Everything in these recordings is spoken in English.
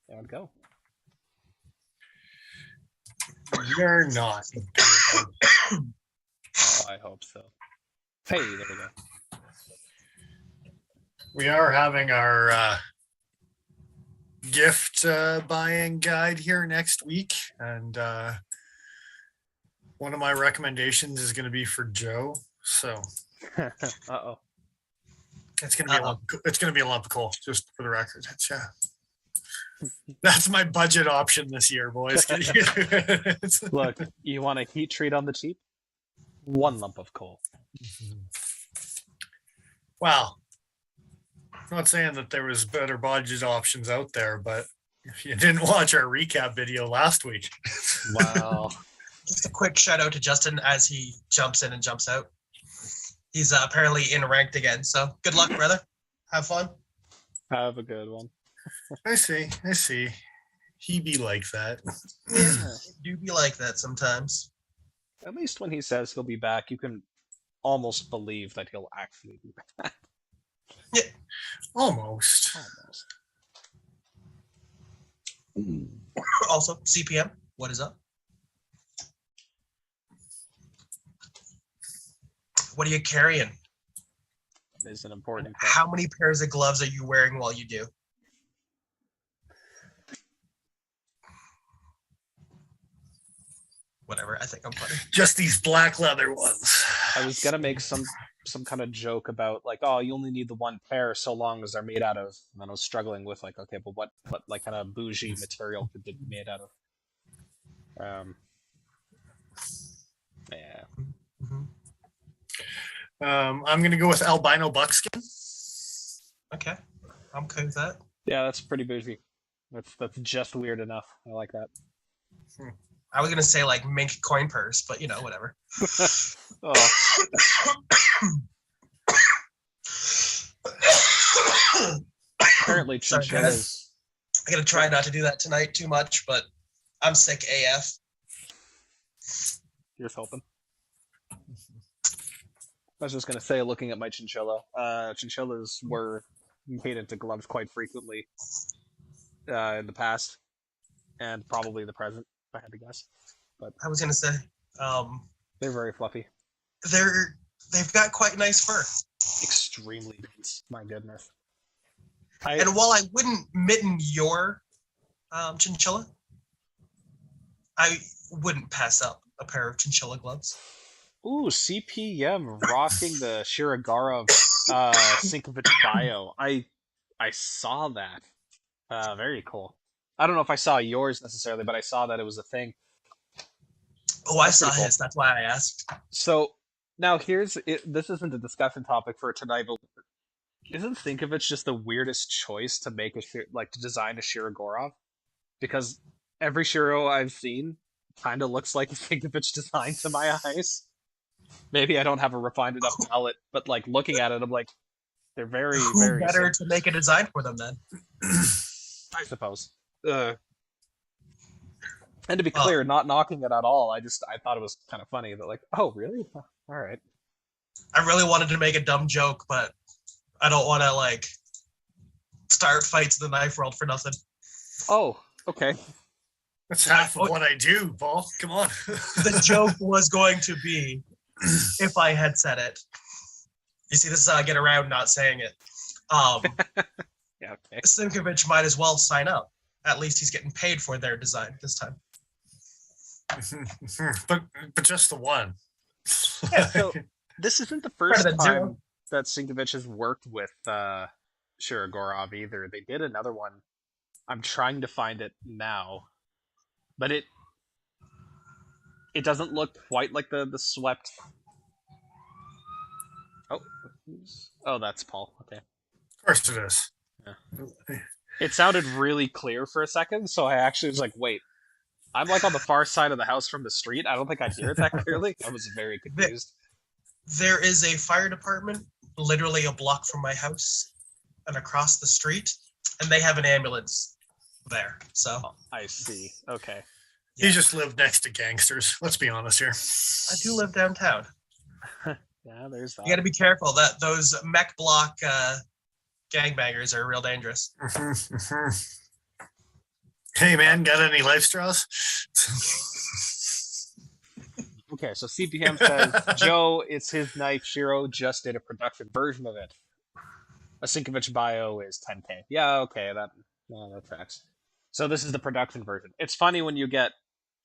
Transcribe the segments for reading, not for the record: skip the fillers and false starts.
There would go. You're not. Oh, I hope so. Hey, there we go. We are having our gift buying guide here next week, and one of my recommendations is going to be for Joe. So, Uh-oh. it's going to be a lump of coal, just for the record. That's my budget option this year, boys. Look, you want a heat treat on the cheap? 1 lump of coal. Wow. I'm not saying that there was better budget options out there, but if you didn't watch our recap video last week. Wow. Just a quick shout out to Justin as he jumps in and jumps out. He's apparently in ranked again, so good luck, brother. Have fun. Have a good one. I see. He be like that. Yeah, do be like that sometimes. At least when he says he'll be back, you can almost believe that he'll actually be back. Yeah, almost. Also, CPM, what is up? What are you carrying? That is an important question. How many pairs of gloves are you wearing while you do? Whatever, I think I'm funny. Just these black leather ones. I was gonna make some kind of joke about like, oh, you only need the 1 pair so long as they're made out of. And then I was struggling with like, okay, but what like kind of bougie material could they be made out of? Yeah. Mm-hmm. I'm gonna go with albino buckskin. Okay, I'm okay with that. Yeah, that's pretty bougie. That's just weird enough. I like that. I was gonna say like mink coin purse, but you know, whatever. Oh. Apparently, chinchillas. I gotta try not to do that tonight too much, but I'm sick AF. Here's hoping. I was just gonna say, looking at my chinchilla, chinchillas were made into gloves quite frequently in the past, and probably the present, if I had to guess. But I was gonna say, they're very fluffy. They've got quite nice fur. Extremely dense. My goodness. And while I wouldn't mitten your chinchilla, I wouldn't pass up a pair of chinchilla gloves. Ooh, CPM rocking the Shirogara Sinkovich bio. I saw that. Very cool. I don't know if I saw yours necessarily, but I saw that it was a thing. Oh, I saw his. That's why I asked. So now this isn't a discussion topic for tonight, but isn't Sinkovich just the weirdest choice to make to design a Shirogorov? Because every Shiro I've seen kind of looks like a Sinkovich design to my eyes. Maybe I don't have a refined enough palette, but like looking at it, I'm like, they're very, very better to make a design for them then. I suppose. And to be clear, not knocking it at all. I thought it was kind of funny that like, oh really? All right. I really wanted to make a dumb joke, but I don't want to like start fights in the knife world for nothing. Oh, okay. That's half of what I do, Paul. Come on. The joke was going to be if I had said it. You see, this is how I get around not saying it. Yeah, okay. Sinkovich might as well sign up. At least he's getting paid for their design this time. but just the one. Yeah, so this isn't the first time that Sinkovich has worked with Shirogorov either. They did another one. I'm trying to find it now, but it doesn't look quite like the swept. Oh, that's Paul. Okay. Of course it is. Yeah. It sounded really clear for a second, so I actually was like, wait, I'm like on the far side of the house from the street. I don't think I hear it that clearly. I was very confused. There is a fire department literally a block from my house and across the street, and they have an ambulance there. So I see. Okay. Yeah. You just live next to gangsters. Let's be honest here. I do live downtown. Yeah, there's that. You got to be careful. That those mech block gangbangers are real dangerous. Hey man, got any life straws? Okay, so CPM says, Joe, it's his knife. Shiro just did a production version of it. A Sinkovich bio is 10K. Yeah, okay, that tracks. So this is the production version. It's funny when you get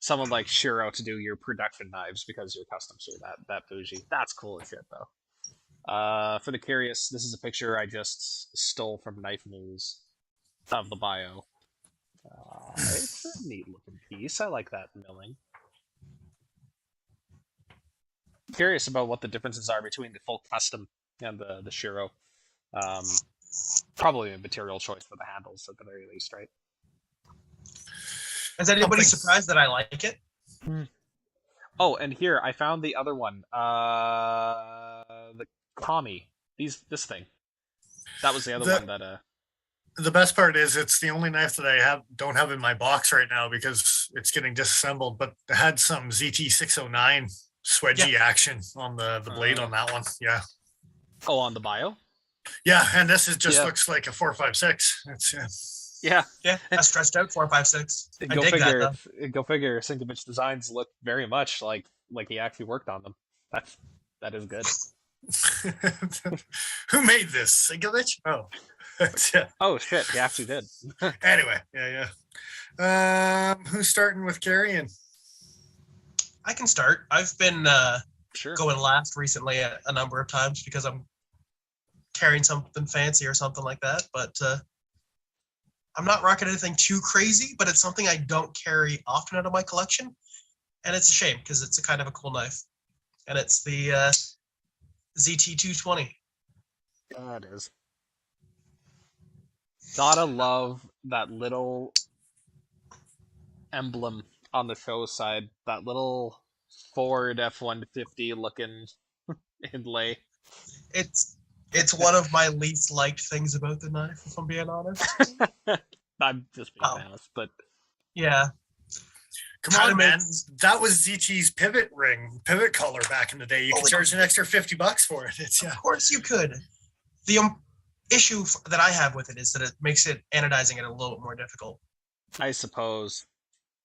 someone like Shiro to do your production knives because you're custom share that bougie. That's cool as shit, though. For the curious, this is a picture I just stole from Knife News of the bio. It's a neat looking piece. I like that milling. Curious about what the differences are between the full custom and the Shiro. Probably a material choice for the handles at the very least, right? Is anybody surprised that I like it? Oh, and here I found the other one. The Kami. This thing. That was the other one that. The best part is it's the only knife that I don't have in my box right now because it's getting disassembled. But it had some ZT609 swedgy action on the blade on that one. Yeah. Oh, on the bio. Yeah, and this just looks like a 4.56. It's yeah. A stretched out 4.56. Go figure. Go figure. Sinkovich designs look very much like he actually worked on them. That is good. Who made this? Sinkovich? Oh. Yeah. Oh shit, he actually did. Anyway, yeah. Who's starting with carrying? I can start. I've been sure. going last recently a number of times because I'm carrying something fancy or something like that. But I'm not rocking anything too crazy, but it's something I don't carry often out of my collection. And it's a shame because it's a kind of a cool knife. And it's the ZT220. Yeah, it is. Gotta love that little emblem on the show side. That little Ford F-150 looking inlay. It's one of my least liked things about the knife, if I'm being honest. I'm just being honest, but yeah. Come on, man. That was ZT's pivot color back in the day. You could charge an extra $50 for it. Of course you could. The issue that I have with it is that it makes anodizing it a little bit more difficult. I suppose.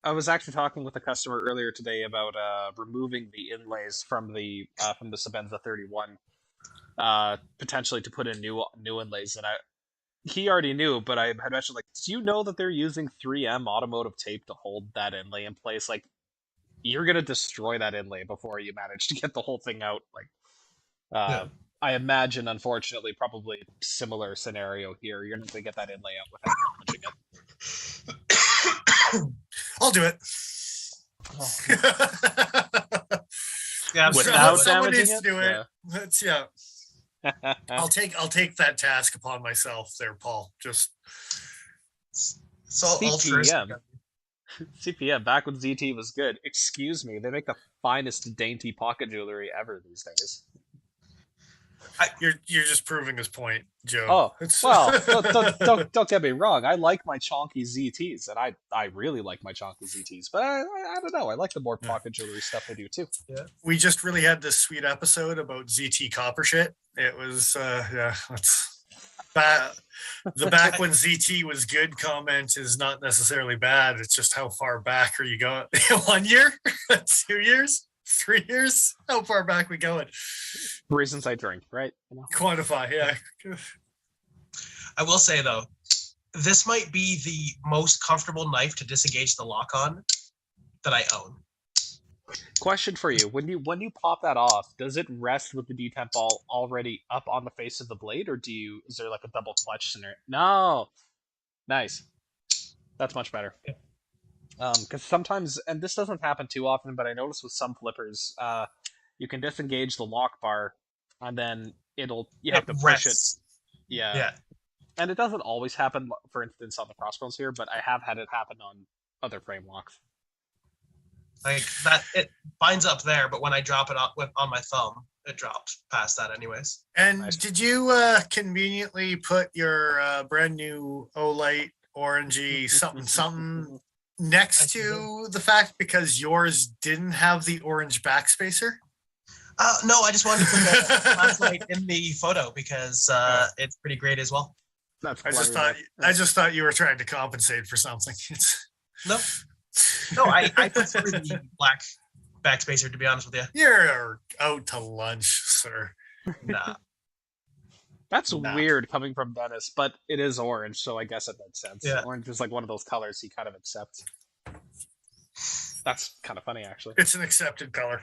I was actually talking with a customer earlier today about removing the inlays from the Sabenza 31, potentially to put in new inlays. And he already knew, but I had mentioned, like, do you know that they're using 3M automotive tape to hold that inlay in place? Like, you're gonna destroy that inlay before you manage to get the whole thing out. Like, I imagine, unfortunately, probably similar scenario here. You're not going to get that inlay out without damaging it. I'll do it. Oh. Yeah, without someone damaging needs to do it. Let's I'll take that task upon myself, there, Paul. Just so CPM. CPM back when ZT was good. Excuse me, they make the finest dainty pocket jewelry ever these days. You're just proving his point, Joe. Oh, well, don't get me wrong. I like my chonky ZTs, and I really like my chonky ZTs. But I don't know. I like the more pocket jewelry stuff they do too. Yeah. We just really had this sweet episode about ZT copper shit. It was it's the back when ZT was good comment is not necessarily bad. It's just how far back are you going? 1 year, 2 years. 3 years? How far back we going? Reasons I drink, right? Quantify, yeah. I will say though, this might be the most comfortable knife to disengage the lock on that I own. Question for you: when you pop that off, does it rest with the detemp ball already up on the face of the blade, or is there like a double clutch scenario? No, nice. That's much better. Yeah. Because sometimes, and this doesn't happen too often, but I notice with some flippers, you can disengage the lock bar, and then you have to push it. Yeah. And it doesn't always happen, for instance, on the crossbones here, but I have had it happen on other frame locks. Like that, it binds up there, but when I drop it on my thumb, it drops past that anyways. And did you conveniently put your brand new Olight orangey something next to the fact because yours didn't have the orange backspacer? No, I just wanted to put the flashlight in the photo because it's pretty great as well. That's I just thought you were trying to compensate for something. No, no, I prefer the black backspacer, to be honest with you. You're out to lunch, sir. Nah. That's Nah. weird coming from Dennis, but it is orange, so I guess it makes sense. Yeah. Orange is like one of those colors he kind of accepts. That's kind of funny, actually. It's an accepted color.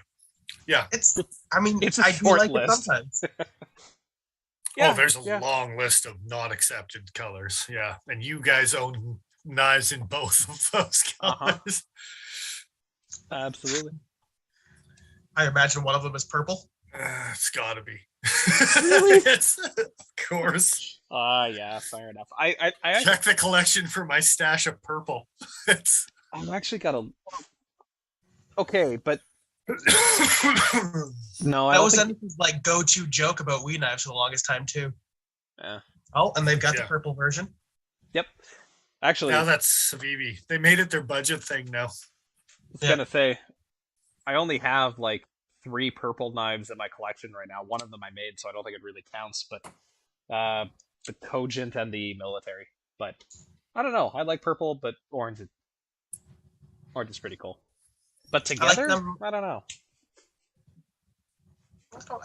Yeah. It's, I mean, It's a I do short like list. it sometimes. Yeah, there's a yeah. long list of not accepted colors. Yeah. And you guys own knives in both of those colors. Absolutely. I imagine one of them is purple. It's gotta be. Really? It's, of course. Yeah, fair enough. I Check the collection for my stash of purple. It's I've actually got a. Okay, but no, I That don't was think. Dennis's like go-to joke about Wii knives for the longest time too. Yeah. Oh, and they've got the Yeah. purple version. Yep. Actually, now that's Savivi. They made it their budget thing now. I was Yeah. gonna say, I only have like 3 purple knives in my collection right now. One of them I made, so I don't think it really counts. But the Cogent and the Military. But I don't know. I like purple, but orange is pretty cool. But together, them. I don't know.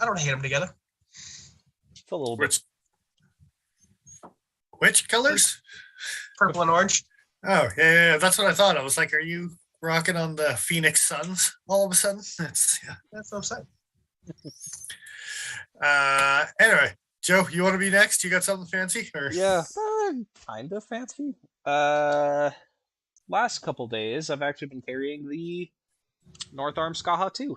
I don't hate them together. It's a little bit. Which colors? Purple and orange. Oh, yeah, that's what I thought. I was like, are you rocking on the Phoenix Suns all of a sudden? That's yeah. That's what I'm saying. Anyway, Joe, you want to be next? You got something fancy? Or Yeah, kind of fancy. Last couple days, I've actually been carrying the North Arm Skaha 2.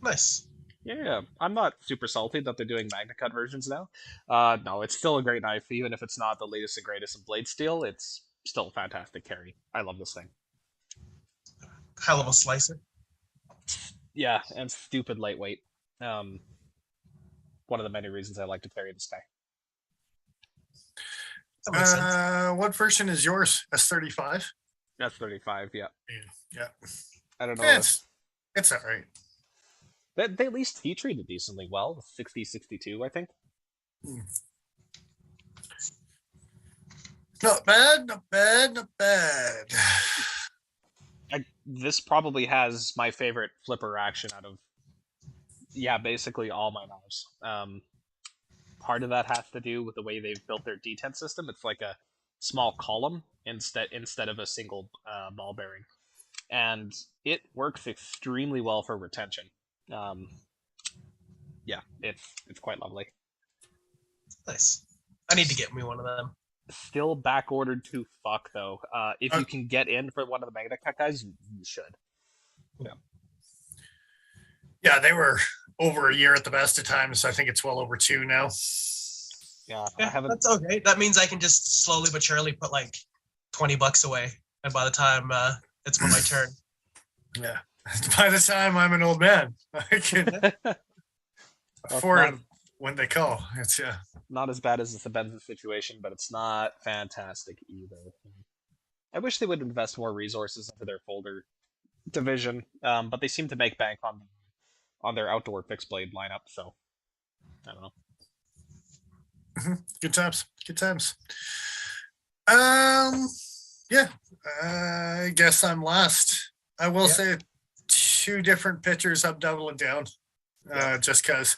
Nice. Yeah, I'm not super salty that they're doing Magna Cut versions now. No, it's still a great knife, even if it's not the latest and greatest in blade steel. It's still a fantastic carry. I love this thing. Hell of a slicer. Yeah, and stupid lightweight. One of the many reasons I like to carry this guy. That makes sense. what version is yours? S35? That's 35. Yeah, Yeah. I don't know. Yeah, it's all right. They at least heat treated decently well. 60-62, I think. Not bad, not bad, not bad. This probably has my favorite flipper action out of, basically all my knives. Part of that has to do with the way they've built their detent system. It's like a small column instead of a single ball bearing, and it works extremely well for retention. It's quite lovely. Nice. I need to get me one of them. Still back ordered to fuck though. If you can get in for one of the Magna Cut guys, you should. Yeah, they were over a year at the best of times. I think it's well over 2 now. Yeah, I Yeah, haven't. that's okay. That means I can just slowly but surely put like $20 away, and by the time it's my turn. Yeah. By the time I'm an old man, I can afford it when they call. It's Not as bad as the Sebenza situation, but it's not fantastic either. I wish they would invest more resources into their folder division, but they seem to make bank on their outdoor fixed blade lineup. So I don't know. Good times. Good times. Yeah. I guess I'm last. I will say 2 different pictures. I'm doubling down. Just because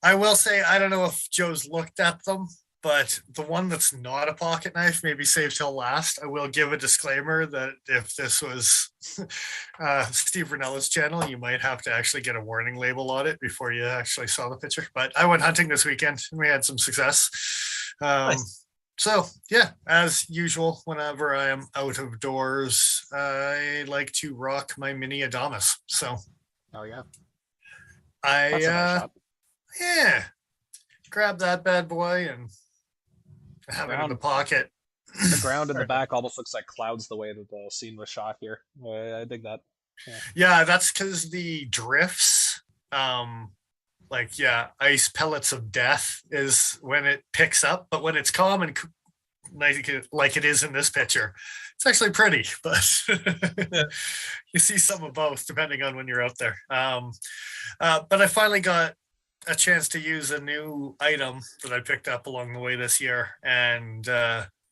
I will say I don't know if Joe's looked at them, but the one that's not a pocket knife, maybe save till last. I will give a disclaimer that if this was Steve Renella's channel, you might have to actually get a warning label on it before you actually saw the picture. But I went hunting this weekend and we had some success. Nice. So yeah, as usual, whenever I am out of doors, I like to rock my mini Adamas. So Oh yeah, I that's a nice shot. yeah, grab that bad boy and have it in the pocket. The ground in the back almost looks like clouds the way that the scene was shot here. I dig that. Yeah, that's because the drifts, ice pellets of death is when it picks up, but when it's calm and like it is in this picture, it's actually pretty, but you see some of both depending on when you're out there. But I finally got a chance to use a new item that I picked up along the way this year, and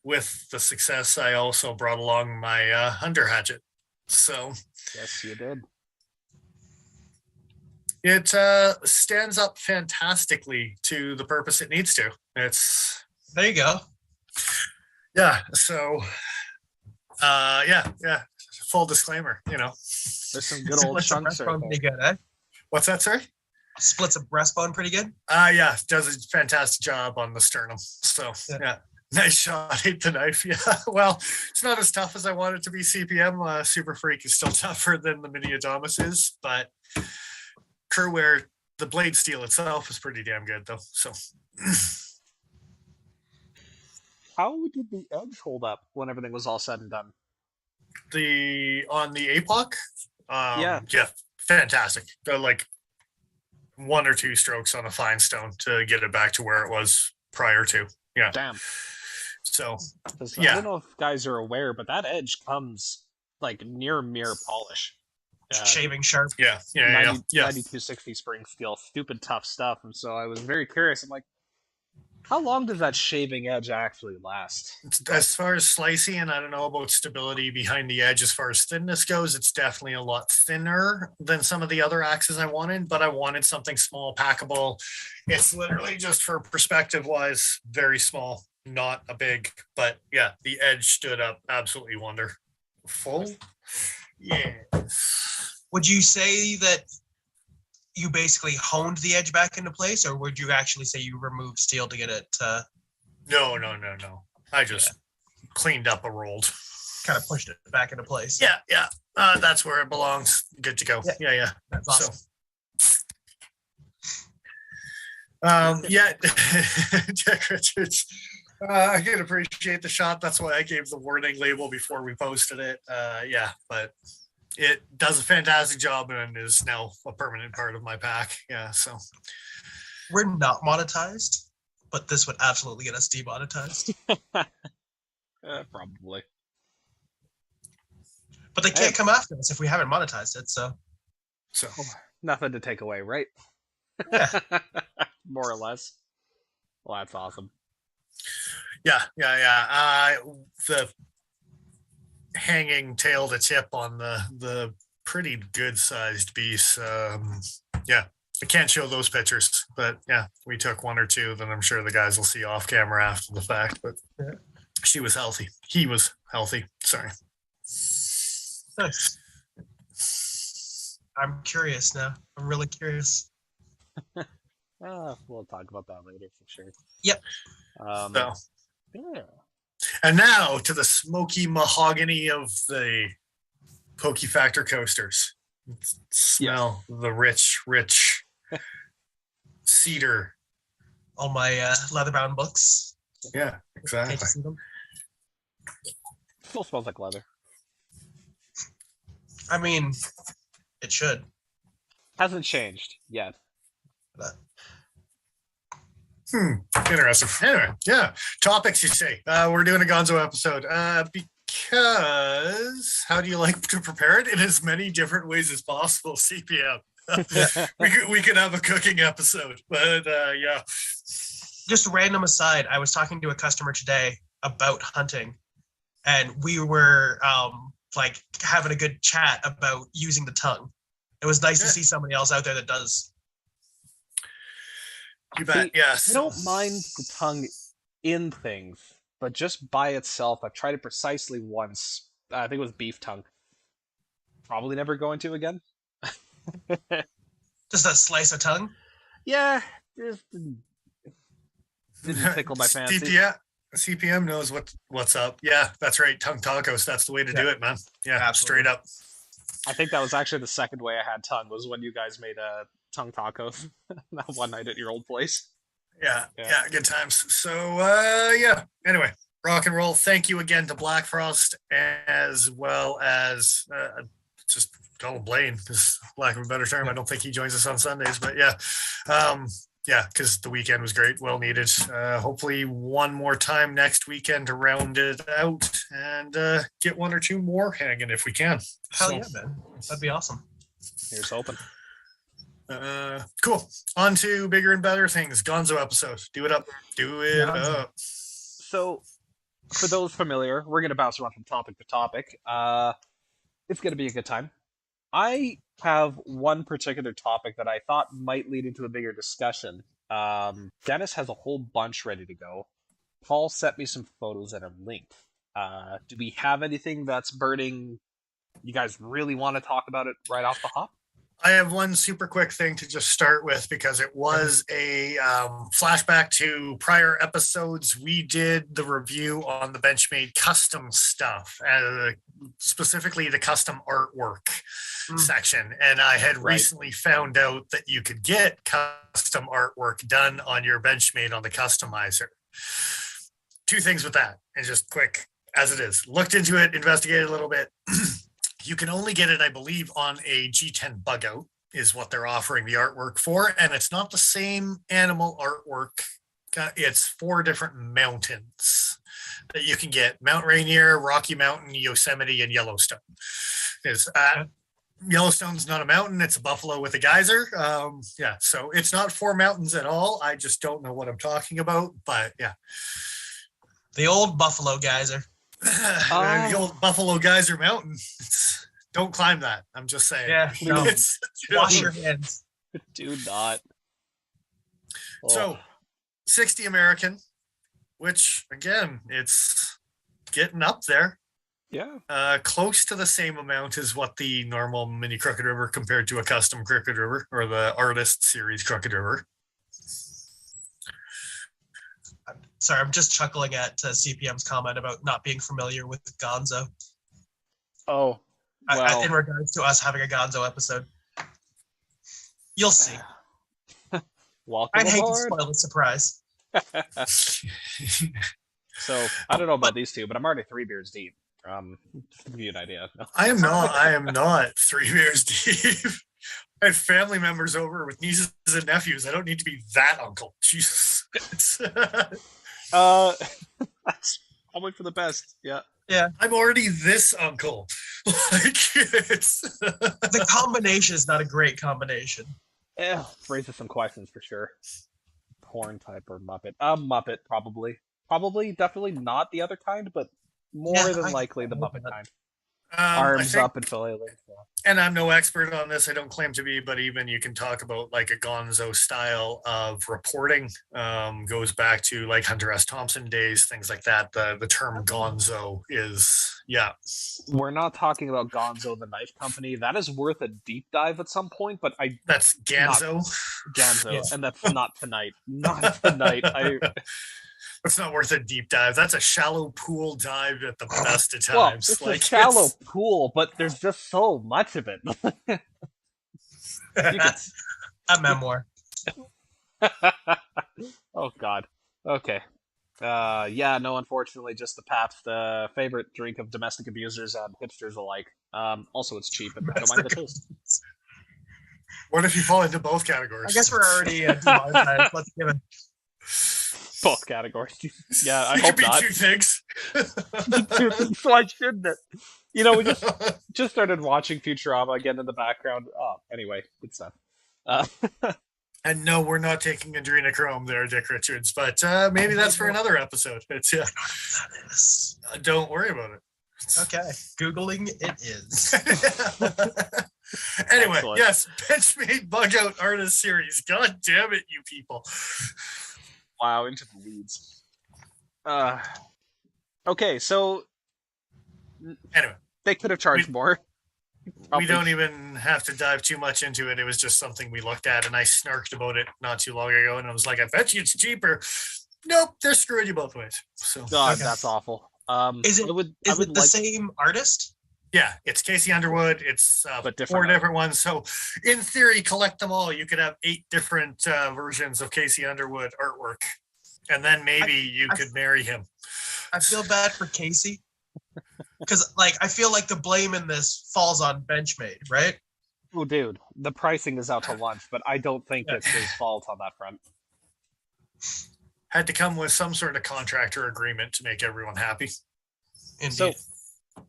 with the success, I also brought along my hunter hatchet. So Yes, you did. it stands up fantastically to the purpose it needs to. It's There you go. yeah. So yeah. Full disclaimer, There's some good old Splits a chunks right breastbone there. pretty good, eh? What's that, sorry? Splits a breastbone pretty good. Yeah, does a fantastic job on the sternum. So yeah. Nice shot. Hate the knife. Yeah. Well, it's not as tough as I want it to be. CPM Super Freak is still tougher than the Mini Adamas is, but Kerware, the blade steel itself is pretty damn good though. So How did the edge hold up when everything was all said and done? on the APOC, yeah, fantastic. They're like 1 or 2 strokes on a fine stone to get it back to where it was prior to. Yeah. Damn. So I don't know if guys are aware, but that edge comes like near mirror polish. Shaving sharp. Yeah. 9260 spring steel, stupid tough stuff. And so I was very curious. I'm like, how long does that shaving edge actually last? As far as slicing, and I don't know about stability behind the edge as far as thinness goes, it's definitely a lot thinner than some of the other axes I wanted, but I wanted something small, packable. It's literally just for perspective wise, very small, not a big, but yeah, the edge stood up absolutely wonderful. Yeah. Would you say that you basically honed the edge back into place, or would you actually say you removed steel to get it No. I just cleaned up a rolled. kind of pushed it back into place? Yeah. That's where it belongs. Good to go. Yeah. That's awesome. Jack Richards. I can appreciate the shot. That's why I gave the warning label before we posted it. But it does a fantastic job and is now a permanent part of my pack. Yeah, so We're not monetized, but this would absolutely get us demonetized. Probably. But they can't come after us if we haven't monetized it, so Nothing to take away, right? Yeah. More or less. Well, that's awesome. yeah. The hanging tail to tip on the pretty good sized beast. I can't show those pictures, but yeah, we took 1 or 2 that I'm sure the guys will see off camera after the fact. But she was healthy. He was healthy. Sorry. nice. I'm curious now. I'm really curious. We'll talk about that later for sure. Yep. So, Yeah. and now to the smoky mahogany of the Pokey Factor coasters. Smell the rich cedar. All my leather-bound books. Yeah, exactly. Can't you see them? Still smells like leather. I mean, it should. Hasn't changed yet. But Interesting. Anyway, yeah. Topics, you say. We're doing a Gonzo episode because how do you like to prepare it in as many different ways as possible? CPM. we could have a cooking episode, but yeah. just a random aside, I was talking to a customer today about hunting, and we were like having a good chat about using the tongue. It was nice to see somebody else out there that does. You bet. Yes. I don't mind the tongue in things, but just by itself, I've tried it precisely once. I think it was beef tongue. Probably never going to again. Just a slice of tongue? Yeah, just didn't tickle my fancy. CPM knows what's up. Yeah, that's right. Tongue tacos. That's the way to do it, man. Yeah, absolutely. Straight up. I think that was actually the second way I had tongue was when you guys made tongue tacos that one night at your old place. Yeah, good times. So yeah. Anyway, rock and roll. Thank you again to Black Frost, as well as just call him Blaine, because lack of a better term. I don't think he joins us on Sundays, but yeah. Yeah, because the weekend was great, well needed. Hopefully one more time next weekend to round it out and get 1 or 2 more hanging if we can. Hell yeah, man. That'd be awesome. Here's hoping. Cool. On to bigger and better things. Gonzo episode. Do it up. Do it up. So for those familiar, we're going to bounce around from topic to topic. It's going to be a good time. I have one particular topic that I thought might lead into a bigger discussion. Dennis has a whole bunch ready to go. Paul sent me some photos and a link. Do we have anything that's burning? You guys really want to talk about it right off the hop? I have one super quick thing to just start with because it was a flashback to prior episodes. We did the review on the Benchmade custom stuff, specifically the custom artwork section. And I had recently found out that you could get custom artwork done on your Benchmade on the customizer. Two things with that, and just quick as it is. Looked into it, investigated a little bit. You can only get it, I believe, on a G10 bug out is what they're offering the artwork for. And it's not the same animal artwork. It's 4 different mountains that you can get. Mount Rainier, Rocky Mountain, Yosemite, and Yellowstone. Yellowstone's not a mountain. It's a buffalo with a geyser. So it's not 4 mountains at all. I just don't know what I'm talking about. But yeah. The old buffalo geyser. The old Buffalo Geyser Mountain. Don't climb that. I'm just saying. Yeah, no. Wash your hands. Do not. So, 60 American, which again, it's getting up there. Yeah. Close to the same amount as what the normal mini Crooked River compared to a custom Crooked River or the artist series Crooked River. Sorry, I'm just chuckling at CPM's comment about not being familiar with Gonzo. Oh, well. In regards to us having a Gonzo episode. You'll see. Welcome I'd hate to aboard. spoil the surprise. So, I don't know about these two, but I'm already 3 beers deep. Just to give you an idea. I am not 3 beers deep. I had family members over with nieces and nephews. I don't need to be that uncle. Jesus. I'll wait for the best. Yeah. I'm already this uncle. The combination is not a great combination. Yeah, raises some questions for sure. Porn type or Muppet? Muppet probably. Definitely not the other kind, but more than likely the Muppet kind. Arms up and fillet. And I'm no expert on this. I don't claim to be, but even you can talk about like a Gonzo style of reporting. Goes back to like Hunter S. Thompson days, things like that. The term Gonzo is, yeah. We're not talking about Gonzo the Knife Company. That is worth a deep dive at some point, but that's Ganzo. Ganzo, yes. And that's not tonight. Not tonight. It's not worth a deep dive. That's a shallow pool dive at the best of times. Well, it's a shallow pool, but there's just so much of it. A memoir. Oh, God. Okay. Unfortunately, just the Pabst favorite drink of domestic abusers and hipsters alike. Also, it's cheap, and I don't mind the taste. What if you fall into both categories? I guess we're already demonetized. Let's give it. Both categories. Yeah, I hope not. 2 things. 2 things. Why shouldn't it? You know, we just started watching Futurama again in the background. Oh, anyway, good stuff. And no, we're not taking adrenochrome there, Dick Richards, but maybe that's for another episode. It's I don't know what that is. Don't worry about it. Okay, Googling it is. Anyway, Excellent. yes, Benchmade Bug Out Artist Series. God damn it, you people. Wow, into the weeds. Okay, so anyway, they could have charged more. We don't even have to dive too much into it. It was just something we looked at, and I snarked about it not too long ago, and I was like, I bet you it's cheaper. Nope, they're screwing you both ways. So God, that's awful. Is it the same artist? Yeah, it's Casey Underwood. It's but 4 different ones. So in theory, collect them all. You could have 8 different versions of Casey Underwood artwork. And then maybe you could marry him. I feel bad for Casey. Because I feel like the blame in this falls on Benchmade, right? Oh, dude, the pricing is out to lunch, but I don't think it's his fault on that front. Had to come with some sort of contractor agreement to make everyone happy. Indeed. So,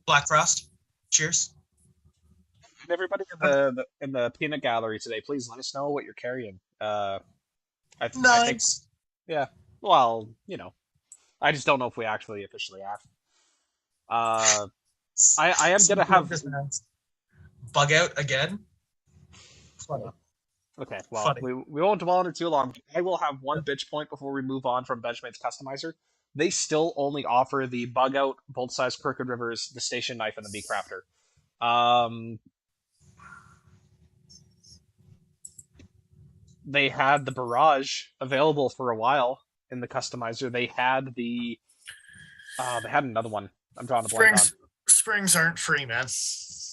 Black Frost. Cheers. And everybody in the peanut gallery today, please let us know what you're carrying. I think, yeah. Well, you know, I just don't know if we actually officially asked. I am gonna Somebody have. just asked, bug out again? Funny. Okay, well, Funny. we won't dwell on it too long. I will have one bitch point before we move on from Benchmade's Customizer. They still only offer the bug out, bolt size Crooked Rivers, the station knife, and the meat crafter. They had the barrage available for a while in the customizer. They had they had another one. I'm drawing a blank on. Springs aren't free, man.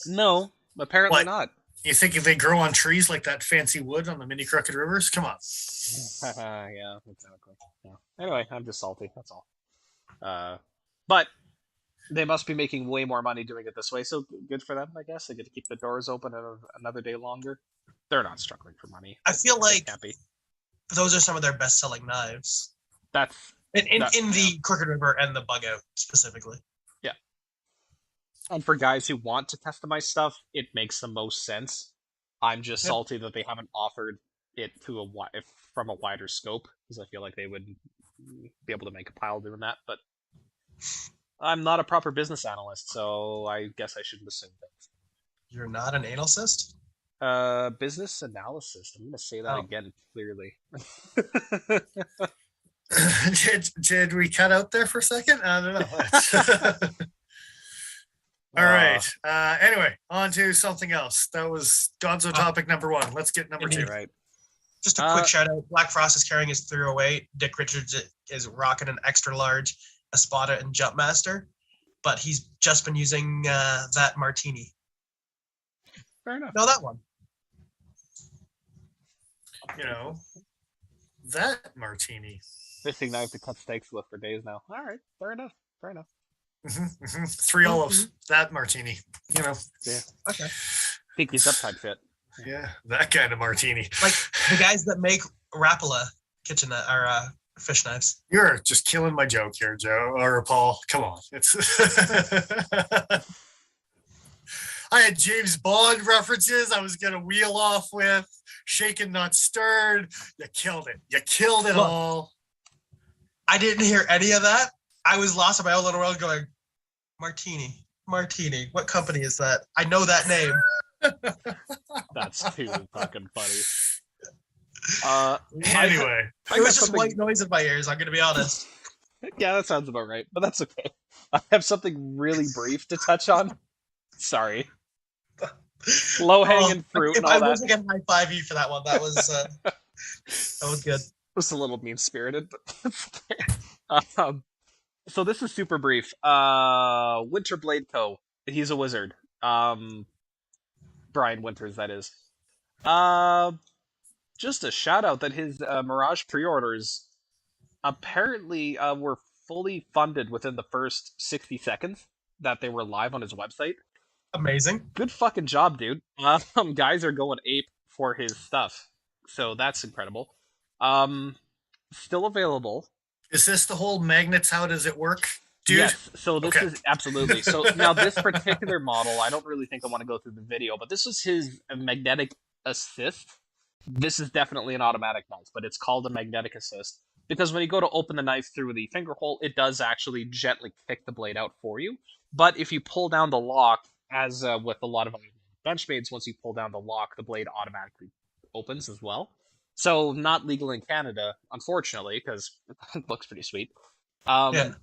No, apparently What? not. You think if they grow on trees like that fancy wood on the mini Crooked Rivers? Come on. Yeah, exactly. Yeah. Anyway, I'm just salty. That's all. But they must be making way more money doing it this way, so good for them, I guess. They get to keep the doors open another day longer. They're not struggling for money. I feel like can't be. Those are some of their best-selling knives. That's in the Crooked River and the bug out specifically. Yeah. And for guys who want to customize stuff, it makes the most sense. I'm just salty that they haven't offered it to from a wider scope, because I feel like they would be able to make a pile doing that. But I'm not a proper business analyst, so I guess I shouldn't assume things. You're not an anal cyst? Business analysis. I'm gonna say that again clearly. did we cut out there for a second? I don't know. All right. Anyway, on to something else. That was Gonzo topic number 1. Let's get number 2. Right. Just a quick shout out. Black Frost is carrying his 308. Dick Richards is rocking an extra large Espada and Jumpmaster, but he's just been using that Martini. Fair enough. No, that one. You know, that Martini. Fishing knife to cut steaks with for days now. All right. Fair enough. 3 olives. That Martini. You know. Yeah. Okay. Pinky's up type fit. Yeah, that kind of Martini. Like the guys that make Rapala kitchen or fish knives. You're just killing my joke here, Joe or Paul. Come on. It's I had James Bond references I was gonna wheel off with. Shaken, not stirred. You killed it. You killed it all. I didn't hear any of that. I was lost in my own little world going, Martini. What company is that? I know that name. That's too fucking funny. Anyway. It was just white noise in my ears, I'm going to be honest. Yeah, that sounds about right, but that's okay. I have something really brief to touch on. Sorry. Low-hanging fruit and all that. I was going to high-five you for that one. That was good. It was a little mean-spirited, but so this is super brief. Winterblade Co. He's a wizard. Brian Winters, that is. Just a shout-out that his Mirage pre-orders apparently were fully funded within the first 60 seconds that they were live on his website. Amazing. Good fucking job, dude. Guys are going ape for his stuff. So that's incredible. Still available. Is this the whole magnets? How does it work, dude? Yes. So this is absolutely. So now this particular model, I don't really think I want to go through the video, but this was his magnetic assist. This is definitely an automatic knife, but it's called a magnetic assist because when you go to open the knife through the finger hole, it does actually gently kick the blade out for you. But if you pull down the lock, as with a lot of Benchmades, once you pull down the lock, the blade automatically opens as well. So not legal in Canada, unfortunately, because it looks pretty sweet. But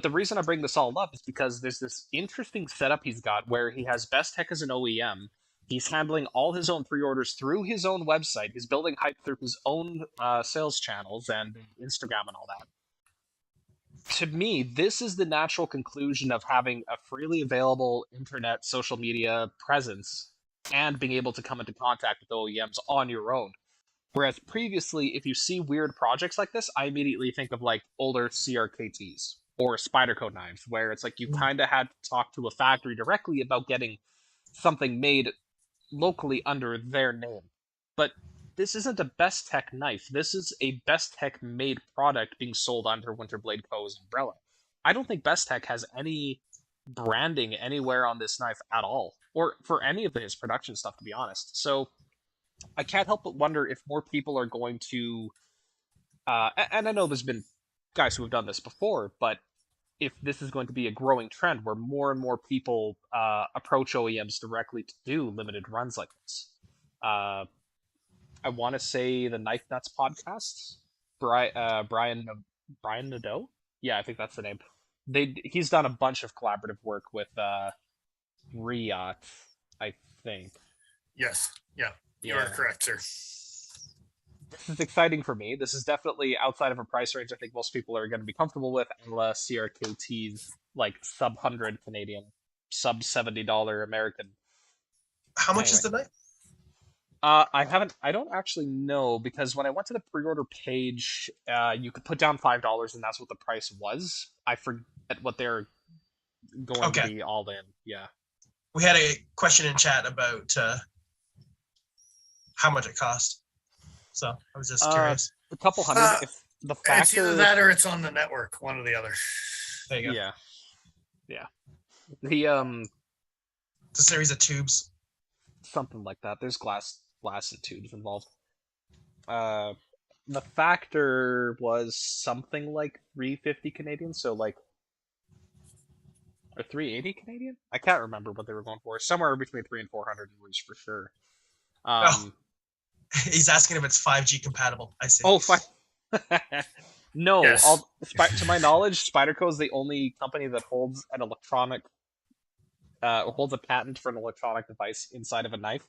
the reason I bring this all up is because there's this interesting setup he's got where he has Best Tech as an OEM. He's handling all his own pre-orders through his own website. He's building hype through his own sales channels and Instagram and all that. To me, this is the natural conclusion of having a freely available internet social media presence and being able to come into contact with OEMs on your own. Whereas previously, if you see weird projects like this, I immediately think of like older CRKTs or Spyderco knives, where it's like you kind of had to talk to a factory directly about getting something made locally under their name. But this isn't a Best Tech knife. This is a Best Tech made product being sold under Winterblade Co.'s umbrella. I don't think Best Tech has any branding anywhere on this knife at all, or for any of his production stuff, to be honest. So I can't help but wonder if more people are going to, and I know there's been guys who have done this before, but if this is going to be a growing trend where more and more people approach OEMs directly to do limited runs like this, I want to say the Knife Nuts podcast, Brian Nadeau, yeah, I think that's the name. He's done a bunch of collaborative work with Riot, I think. Yes. Yeah. You are correct, sir. This is exciting for me. This is definitely outside of a price range I think most people are going to be comfortable with, unless CRKT's like sub 100 Canadian, sub $70 American. How much is the knife? I don't actually know, because when I went to the pre-order page, you could put down $5, and that's what the price was. I forget what they're going to be all in. Yeah. We had a question in chat about how much it cost. So I was just curious. A couple hundred. If the factor... It's either that or it's on the network, one or the other. There you go. Yeah. Yeah. It's a series of tubes. Something like that. There's glass and tubes involved. The factor was something like 350 Canadian, so like, or 380 Canadian? I can't remember what they were going for. Somewhere between 300 and 400 was for sure. He's asking if it's 5G compatible. I see. Oh, fine. No, Yes. to my knowledge, Spyderco is the only company that holds an electronic, holds a patent for an electronic device inside of a knife.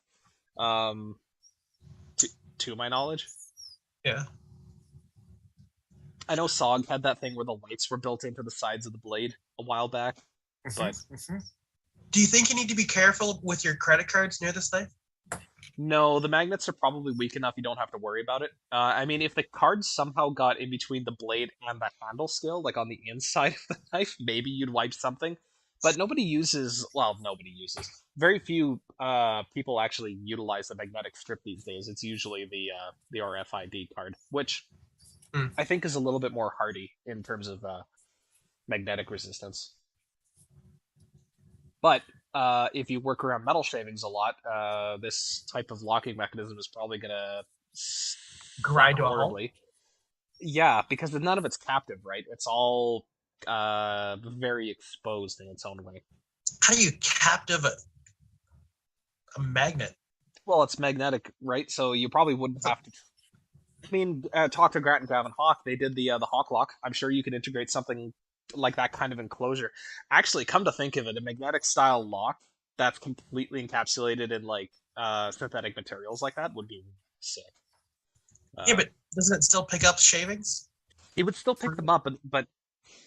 To my knowledge. Yeah. I know SOG had that thing where the lights were built into the sides of the blade a while back, but Do you think you need to be careful with your credit cards near this knife? no, the magnets are probably weak enough you don't have to worry about it. I mean, if the cards somehow got in between the blade and the handle skill, like on the inside of the knife, maybe you'd wipe something. But nobody uses. Very few people actually utilize the magnetic strip these days. It's usually the RFID card, which I think is a little bit more hardy in terms of magnetic resistance. But if you work around metal shavings a lot, this type of locking mechanism is probably gonna Grind to a halt. Yeah, because none of it's captive, right? It's all very exposed in its own way. How do you captive a magnet? Well, it's magnetic, right? So you probably wouldn't have to. I mean, talk to Grant and Gavin Hawk. They did the Hawk lock. I'm sure you could integrate something like that kind of enclosure. Actually, come to think of it, a magnetic style lock that's completely encapsulated in like synthetic materials like that would be sick. Yeah, but doesn't it still pick up shavings? It would still pick them up, but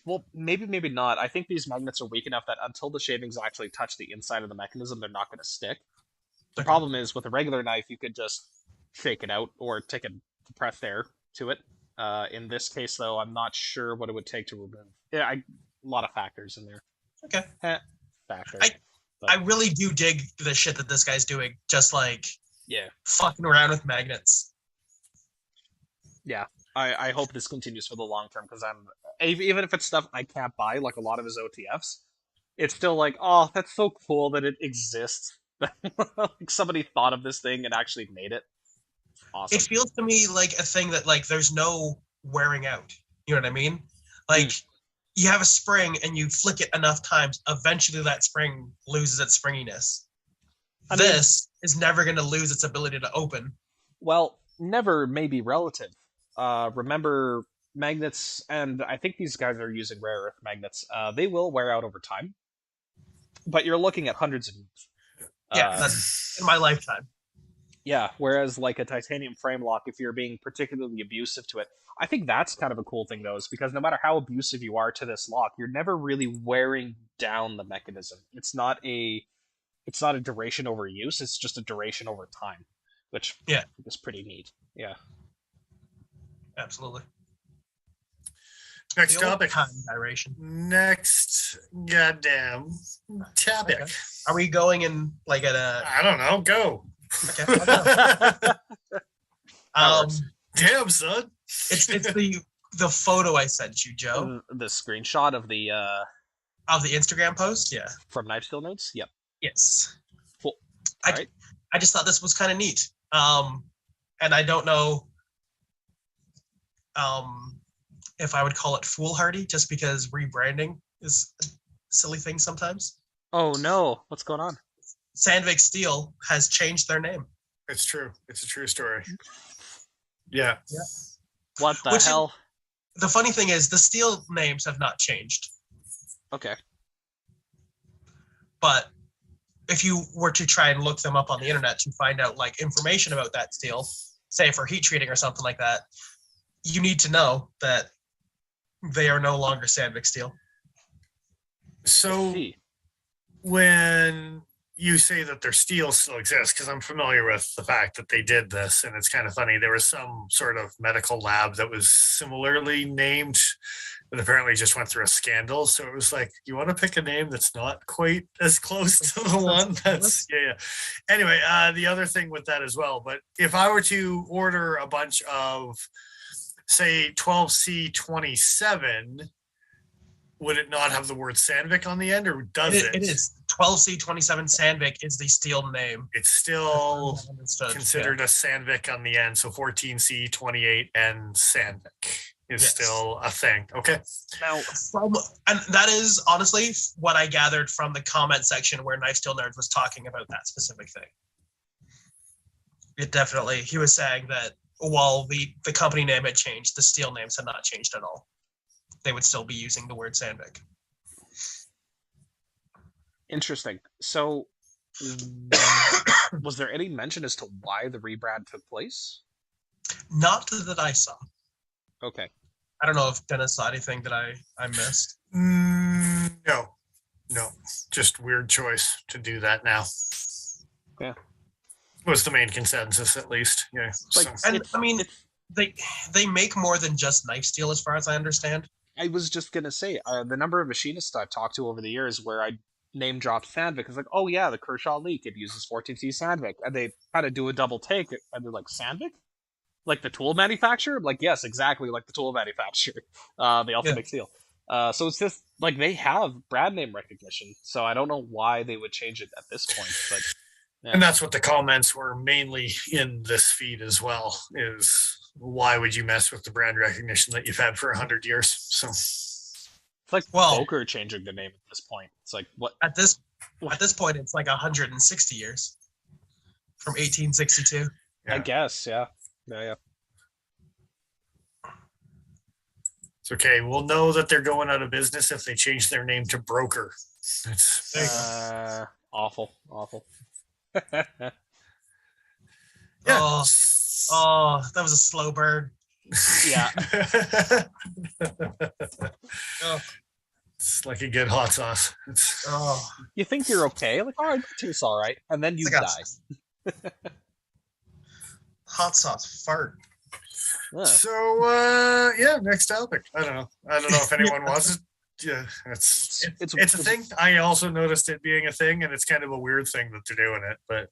well, maybe not. I think these magnets are weak enough that until the shavings actually touch the inside of the mechanism, they're not going to stick. The problem is, with a regular knife, you could just shake it out or take a compressed air to it. In this case, though, I'm not sure what it would take to remove. Yeah, a lot of factors in there. Okay. Factors. I really do dig the shit that this guy's doing. Just like fucking around with magnets. Yeah. I hope this continues for the long term, because even if it's stuff I can't buy, like a lot of his OTFs, it's still like, oh, that's so cool that it exists. Like somebody thought of this thing and actually made it. Awesome. It feels to me like a thing that like there's no wearing out. You know what I mean? Like you have a spring and you flick it enough times, eventually that spring loses its springiness. This is never going to lose its ability to open. Well, never may be relative. Remember, magnets, and I think these guys are using rare earth magnets, they will wear out over time. But you're looking at hundreds of years. Yeah, that's in my lifetime. Yeah, whereas like a titanium frame lock, if you're being particularly abusive to it, I think that's kind of a cool thing, though, is because no matter how abusive you are to this lock, you're never really wearing down the mechanism. It's not a duration over use, it's just a duration over time, which is pretty neat. Yeah. Absolutely. Next topic. Time duration. Next goddamn topic. Okay. Are we going in like at a? I don't know. Go. Okay. Damn, son. It's the photo I sent you, Joe. The screenshot of the Instagram post. Yeah. From Knife Skill Notes. Yep. Yes. Cool. I just thought this was kind of neat. And I don't know. if I would call it foolhardy, just because rebranding is a silly thing sometimes. Oh no, what's going on? Sandvik Steel has changed their name. It's true. It's a true story. Yeah. What the hell? The funny thing is, the steel names have not changed. Okay. But if you were to try and look them up on the internet to find out like information about that steel, say for heat treating or something like that, you need to know that they are no longer Sandvik Steel. So when you say that their steel still exists, because I'm familiar with the fact that they did this, and it's kind of funny. There was some sort of medical lab that was similarly named, but apparently just went through a scandal. So it was like, you want to pick a name that's not quite as close to the one that's, yeah. Anyway, the other thing with that as well, but if I were to order a bunch of, say, 12C27, would it not have the word Sandvik on the end, or does it? It is. 12C27 Sandvik is the steel name. It's still considered a Sandvik on the end. So 14C28 and Sandvik is still a thing. Okay. Now, and that is honestly what I gathered from the comment section where Knife Steel Nerd was talking about that specific thing. It definitely, he was saying that while the company name had changed, the steel names had not changed at all. They would still be using the word Sandvik. Interesting. So, was there any mention as to why the rebrand took place? Not that I saw. Okay. I don't know if Dennis saw anything that I missed. No. Just weird choice to do that now. Yeah. Was the main consensus, at least. Yeah. Like, and I mean, they make more than just knife steel, as far as I understand. I was just gonna say, the number of machinists I've talked to over the years where I name dropped Sandvik is like, oh yeah, the Kershaw Leak, it uses 14C Sandvik, and they kind of do a double take, and they're like, Sandvik? Like the tool manufacturer? I'm like, yes, exactly, like the tool manufacturer. They also make steel. So it's just, like, they have brand name recognition, so I don't know why they would change it at this point, but... Yeah. And that's what the comments were mainly in this feed as well, is why would you mess with the brand recognition that you've had for 100 years? So it's like poker changing the name at this point. It's like, what? At this point, it's like 160 years from 1862. I guess, yeah. It's okay. We'll know that they're going out of business if they change their name to Broker. It's awful. Yeah. Oh, that was a slow burn. Yeah. It's like a good hot sauce. You think you're okay? Like, all right, that tastes all right. And then you die. Hot sauce fart. Yeah. So, next topic. I don't know if anyone wants it. Yeah, it's a thing. I also noticed it being a thing, and it's kind of a weird thing that they're doing it, but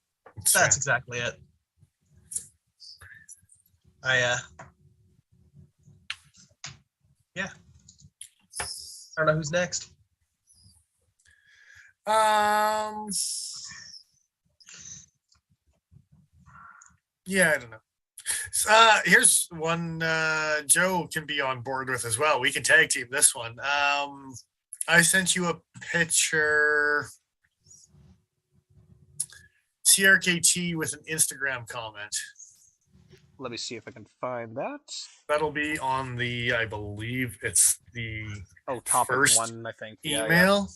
that's exactly it. I don't know who's next. Yeah, I don't know. Here's one Joe can be on board with as well. We can tag team this one. I sent you a picture, CRKT with an Instagram comment. Let me see if I can find that. That'll be on the, I believe it's the top first one, I think. Email. Yeah.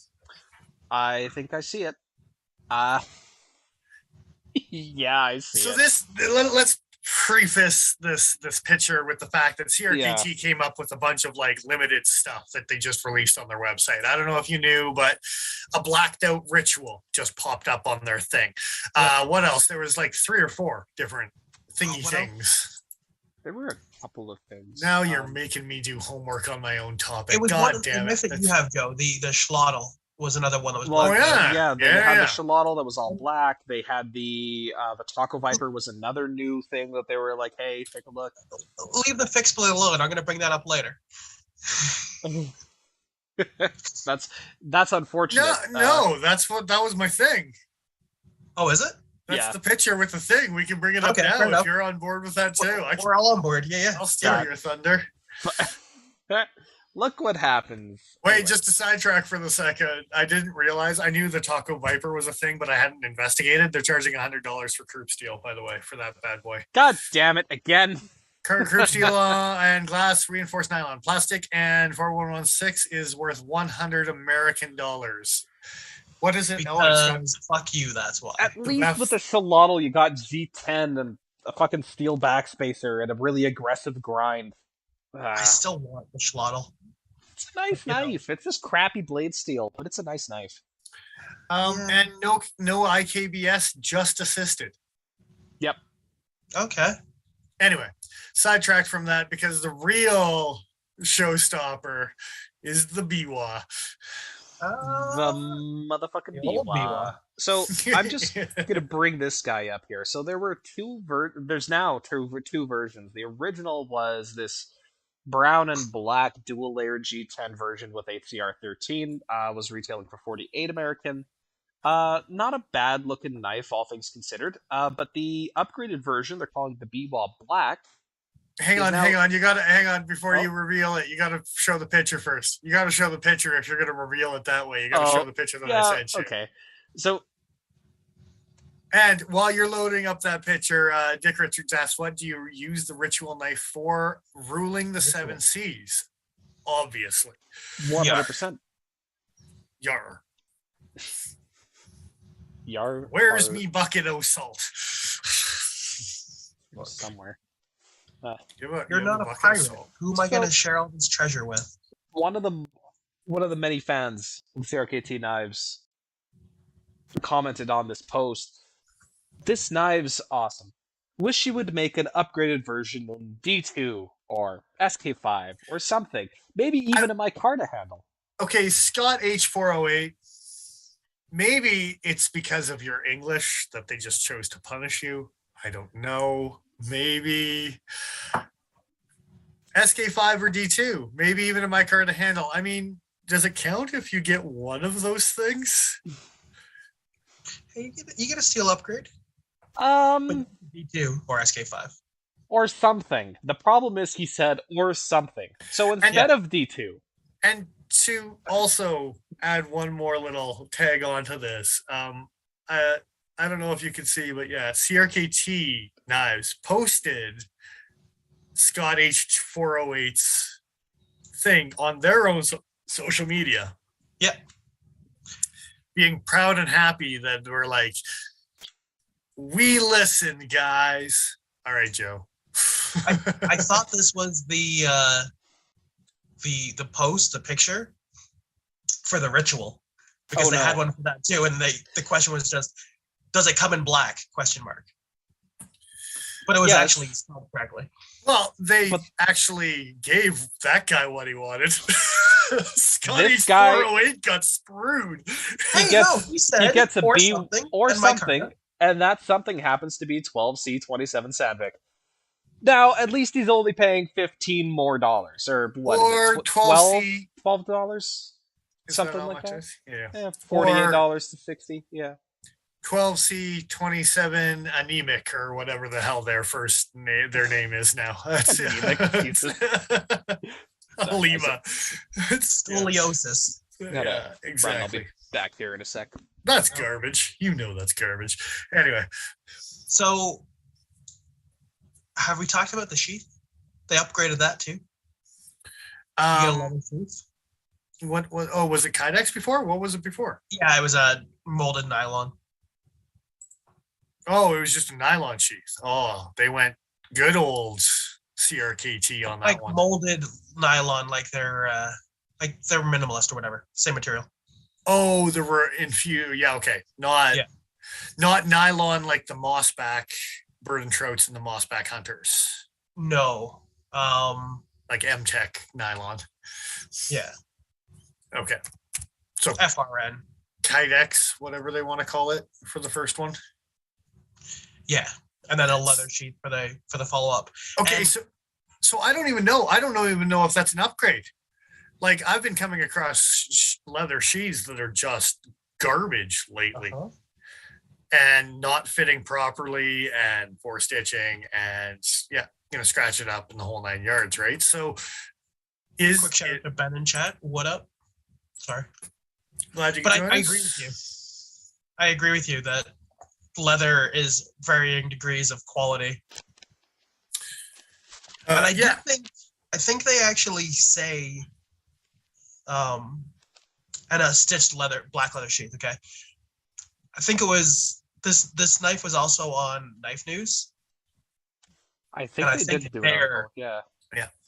I think I see it. Yeah, I see so it. Let's preface this picture with the fact that CRKT came up with a bunch of like limited stuff that they just released on their website. I don't know if you knew, but a blacked out ritual just popped up on their thing. What else? There was like 3 or 4 different things. There were a couple of things. Now you're making me do homework on my own topic. It was God one damn myth that you have, Joe. The Schlottel was another one that was black. Black. They had the Schlottel that was all black. They had the Taco Viper was another new thing that they were like, hey, take a look. Leave the fixed blade alone. I'm going to bring that up later. That's unfortunate. No, that was my thing. Oh, is it? That's the picture with the thing. We can bring it up now if you're on board with that too. We're all on board. Yeah. I'll steal your thunder. Look what happens. Wait, Anyway. just to sidetrack for the second, I didn't realize. I knew the Taco Viper was a thing, but I hadn't investigated. They're charging $100 for croup steel, by the way, for that bad boy. God damn it, again. Croup steel and glass, reinforced nylon. Plastic and 4116 is worth 100 American dollars. What is it? Because fuck you, that's why. At least with the Shalotl, you got Z10 and a fucking steel backspacer and a really aggressive grind. I still want the Schlotl. It's a nice knife. It's just crappy blade steel, but it's a nice knife. And no IKBS, just assisted. Yep. Okay. Anyway, sidetracked from that because the real showstopper is the BIWA. The motherfucking the old BIWA. So I'm just gonna bring this guy up here. So there were there's now two versions. The original was this brown and black dual layer G10 version with HCR 13. Was retailing for 48 American. Not a bad looking knife, all things considered. But the upgraded version, they're calling the BIWA Black. Hang on. You gotta hang on before you reveal it. You gotta show the picture first. You gotta show the picture if you're gonna reveal it that way. You gotta show the picture that I sent you. Okay. So, and while you're loading up that picture, Dick Richards asks, "What do you use the ritual knife for?" Ruling the 7 C's, obviously. 100%. Yar. Yar. Where's me bucket o' salt? Somewhere. You're not a pirate. Who am I going to share all this treasure with? One of the many fans of CRKT knives commented on this post. This knive's awesome. Wish you would make an upgraded version in D2 or SK5 or something. Maybe even a micarta handle. Okay, Scott H408. Maybe it's because of your English that they just chose to punish you. I don't know. Maybe SK5 or D2. Maybe even a micarta handle. I mean, does it count if you get one of those things? Hey, you get a steel upgrade. D2 or SK5. Or something. The problem is he said or something. So instead of D2. And to also add one more little tag onto this, I don't know if you can see, but yeah, CRKT Knives posted Scott H408's thing on their own social media. Yep. Being proud and happy that we're like, we listen, guys. All right, Joe. I thought this was the post, the picture for the ritual, because they had one for that too, and the question was just, does it come in black? Question mark. But it was actually spelled correctly. Well, they actually gave that guy what he wanted. Scotty 408 got screwed. He gets a B or something, and that something happens to be 12C27 Sandvik. Now, at least he's only paying $15 more, or what? Or $12? Something like that. Yeah, $48 to $60. Yeah. 12C27 anemic or whatever the hell their name is now. That's Alima. Scoliosis. Yeah, exactly. I'll be back here in a sec. That's garbage. You know that's garbage. Anyway. So, have we talked about the sheath? They upgraded that too. What was? Oh, was it Kydex before? What was it before? Yeah, it was a molded nylon. Oh, it was just a nylon sheath. Oh, they went good old CRKT on that one. Like molded nylon, like they're minimalist or whatever. Same material. Oh, there were infused. Yeah, okay. Not nylon like the mossback Burden Trouts and the mossback hunters. No. Like M-Tech nylon. Yeah. Okay. So FRN. Kydex, whatever they want to call it for the first one. Yeah, and then a leather sheath for the follow up. Okay, so I don't even know. I don't even know if that's an upgrade. Like I've been coming across leather sheaths that are just garbage lately, and not fitting properly, and for stitching, and scratch it up in the whole 9 yards, right? So Quick shout out to Ben in chat. What up? Sorry. Glad you But could join I us. agree with you. I agree with you that leather is varying degrees of quality. And I think they actually say, and a stitched leather, black leather sheath. Okay, I think it was this knife was also on Knife News. I think they did do it. Yeah.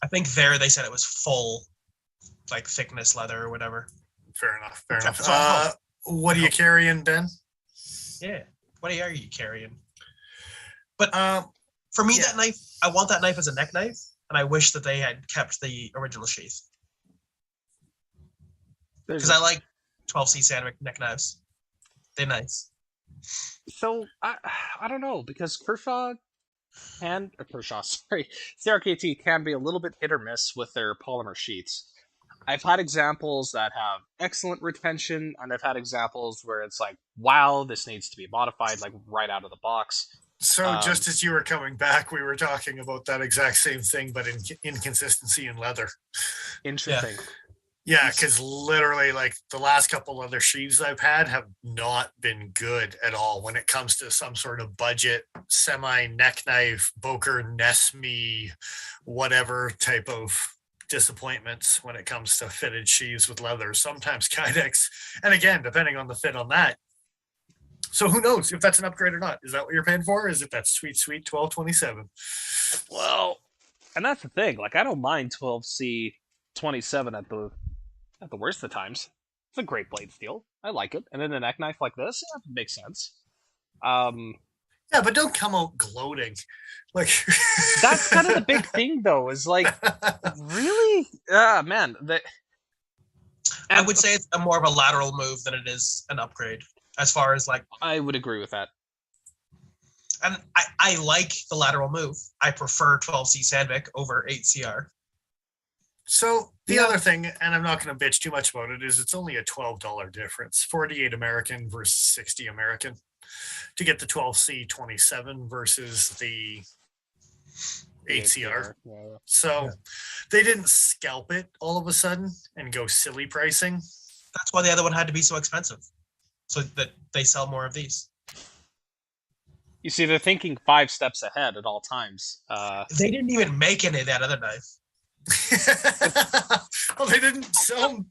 I think they said it was full, like thickness leather or whatever. Fair enough. Fair enough. So what are you carrying, Ben? Yeah. What are you carrying? But for me, that knife, I want that knife as a neck knife, and I wish that they had kept the original sheath. Because I like 12C Sandvik neck knives. They're nice. So I don't know, because CRKT can be a little bit hit or miss with their polymer sheets. I've had examples that have excellent retention, and I've had examples where it's like, wow, this needs to be modified, like right out of the box. So just as you were coming back, we were talking about that exact same thing, but inconsistency in leather. Interesting. Yeah, because literally, like, the last couple leather sheaths I've had have not been good at all when it comes to some sort of budget semi neck knife, Boker, Nesme, whatever type of disappointments when it comes to fitted sheaths with leather. Sometimes Kydex, and again, depending on the fit on that. So who knows if that's an upgrade or not? Is that what you're paying for? Is it that sweet 1227? Well, and that's the thing. Like, I don't mind 12C 27 at the worst of times. It's a great blade steel. I like it. And then a neck knife like this, yeah, it makes sense. Yeah, but don't come out gloating. Like that's kind of the big thing, though. Is like, really, man. I would say it's more of a lateral move than it is an upgrade. As far as like, I would agree with that. And I like the lateral move. I prefer 12C Sandvik over 8CR. So the other thing, and I'm not going to bitch too much about it, is it's only a $12 difference, 48 American versus 60 American, to get the 12C 27 versus the 8CR. So they didn't scalp it all of a sudden and go silly pricing. That's why the other one had to be so expensive, so that they sell more of these. You see, they're thinking 5 steps ahead at all times. They didn't even make any of that other knife. Well, they didn't sell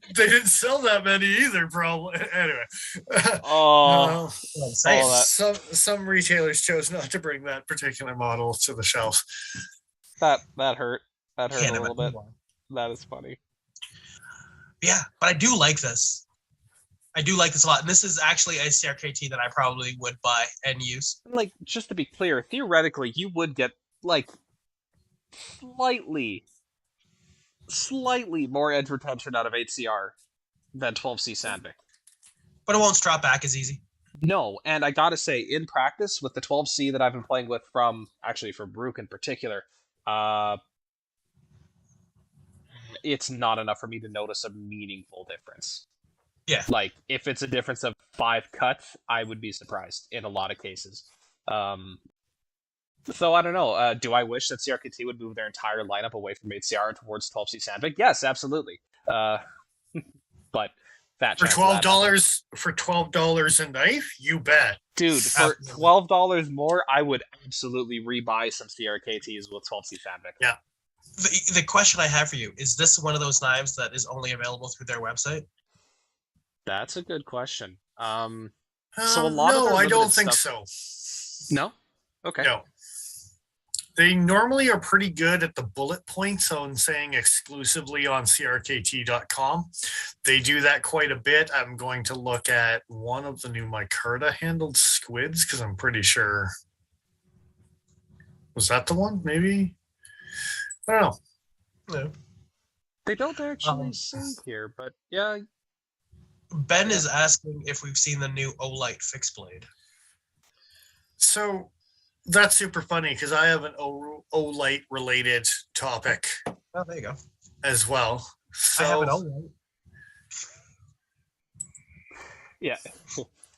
that many either, probably. Anyway, some retailers chose not to bring that particular model to the shelf. That hurt a little bit. That is funny. Yeah, but I do like this. I do like this a lot, and this is actually a CRKT that I probably would buy and use. Like, just to be clear, theoretically, you would get like slightly more edge retention out of 8CR than 12C Sandvik. But it won't strap back as easy. No, and I gotta say, in practice, with the 12C that I've been playing with from Brook in particular, it's not enough for me to notice a meaningful difference. Yeah. Like, if it's a difference of 5 cuts, I would be surprised in a lot of cases. So I don't know. Do I wish that CRKT would move their entire lineup away from 8CR towards 12C Sandvik? Yes, absolutely. But that for $12 a knife, you bet, dude. For $12 more, I would absolutely rebuy some CRKTs with 12C Sandvik. Yeah. The question I have for you is: this one of those knives that is only available through their website? That's a good question. So a lot of I don't think so. No. Okay. No. They normally are pretty good at the bullet points on saying exclusively on crkt.com. They do that quite a bit. I'm going to look at one of the new micarta handled squids because I'm pretty sure. Was that the one? Maybe? I don't know. No. They don't actually say here, but yeah. Ben is asking if we've seen the new Olight fixed blade. So that's super funny because I have an Olight related topic. Oh, there you go. As well. So, I have an Olight. Yeah,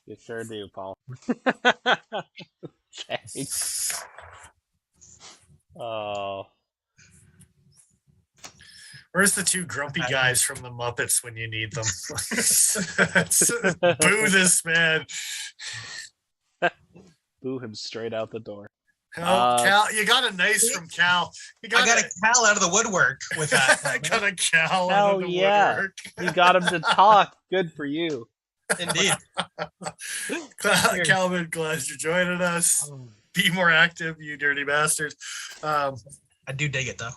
you sure do, Paul. Thanks. Oh. We're Where's the two grumpy guys from the Muppets when you need them? Boo this man. Boo him straight out the door. Oh, Cal, you got a nice from Cal. I got a Cal out of the woodwork with that. I got a Cal out Hell of the yeah. woodwork. You got him to talk. Good for you. Indeed. Calvin, glad you're joining us. Be more active, you dirty bastard. I do dig it though.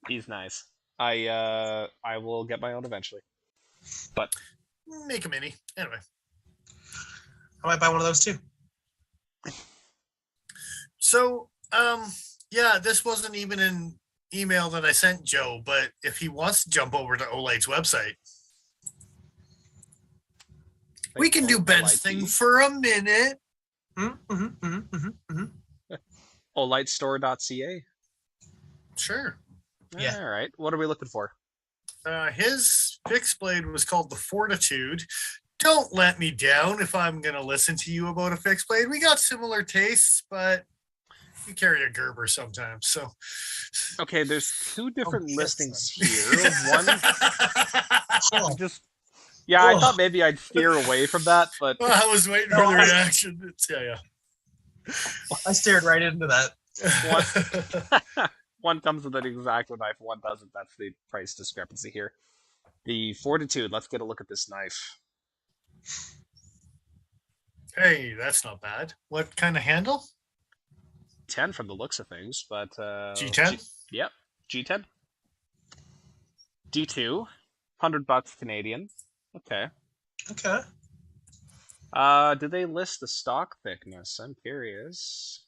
He's nice. I will get my own eventually. But make a mini. Anyway. I might buy one of those too. So, yeah, this wasn't even an email that I sent Joe, but if he wants to jump over to Olight's website, we can do Ben's thing for a minute. Olightstore.ca. Sure. Yeah. All right. What are we looking for? His fixed blade was called the Fortitude. Don't let me down if I'm going to listen to you about a fixed blade. We got similar tastes, but you carry a Gerber sometimes. So, okay, there's two different listings here. One, I thought maybe I'd steer away from that, but I was waiting for the reaction. Yeah. I stared right into that. One comes with an X-Acto knife, one doesn't. That's the price discrepancy here. The Fortitude. Let's get a look at this knife. Hey, that's not bad. What kind of handle? 10 from the looks of things, but G10? Yep, G10. D2, $100 Canadian. Okay. Did they list the stock thickness? I'm curious.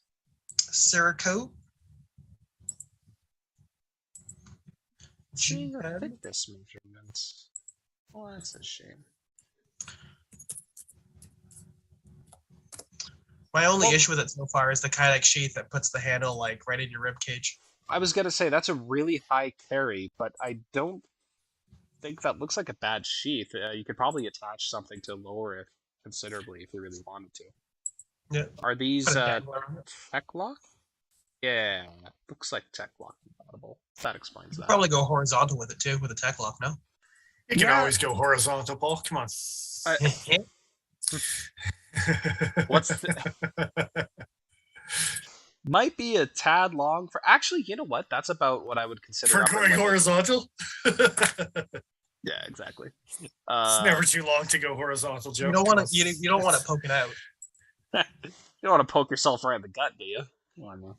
Cerakote. Seeing the thickness measurements. Oh, that's a shame. My only issue with it so far is the Kydex sheath that puts the handle like right in your rib cage. I was gonna say that's a really high carry, but I don't think that looks like a bad sheath. You could probably attach something to lower it considerably if you really wanted to. Yeah. Are these Tech Lock? Yeah, looks like Tech Lock compatible. That explains that. Probably go horizontal with it too, with a Tech Lock. No. You can always go horizontal, Paul. Come on. Might be a tad long for. Actually, you know what? That's about what I would consider for going horizontal. Yeah, exactly. It's never too long to go horizontal, Joe. You don't want to. You don't want to poke it out. You don't want to poke yourself right in the gut, do you? Come on, man.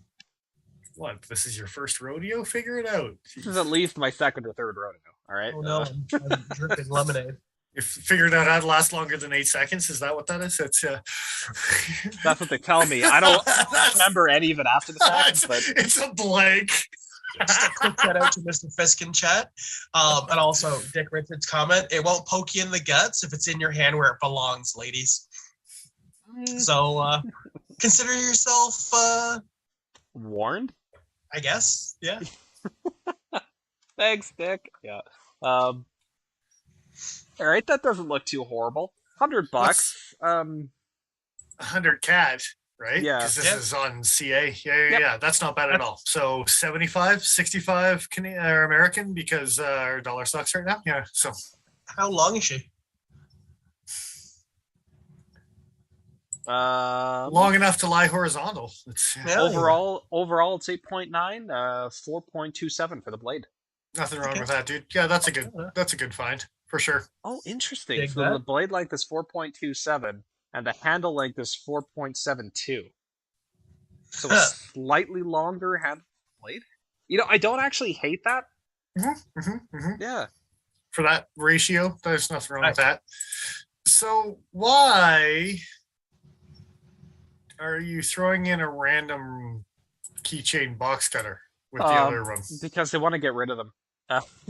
What? This is your first rodeo? Figure it out. This is at least my second or third rodeo. All right. Oh no, I'm drinking lemonade. You figured out how to last longer than 8 seconds. Is that what that is? It's That's what they tell me. I don't remember any of it after the fact, but it's a blank. Just a quick shout out to Mr. Fisk in chat, and also Dick Richards' comment. It won't poke you in the guts if it's in your hand where it belongs, ladies. So consider yourself warned. I guess. Yeah. Thanks, Dick. Yeah. All right, that doesn't look too horrible. $100. 100 CAD, right? Yeah. Because this is on CA. Yeah. That's not bad at all. So 75, 65 Canadian or American because our dollar stocks right now. Yeah. So how long is she? Long enough to lie horizontal. Overall, it's 8.9, 4.27 for the blade. Nothing wrong with that, dude. Yeah, that's a good find for sure. Oh, interesting. So the blade length is 4.27 and the handle length is 4.72. So a slightly longer handle blade. You know, I don't actually hate that. Yeah. For that ratio, there's nothing wrong with that. So why are you throwing in a random keychain box cutter with the other one? Because they want to get rid of them.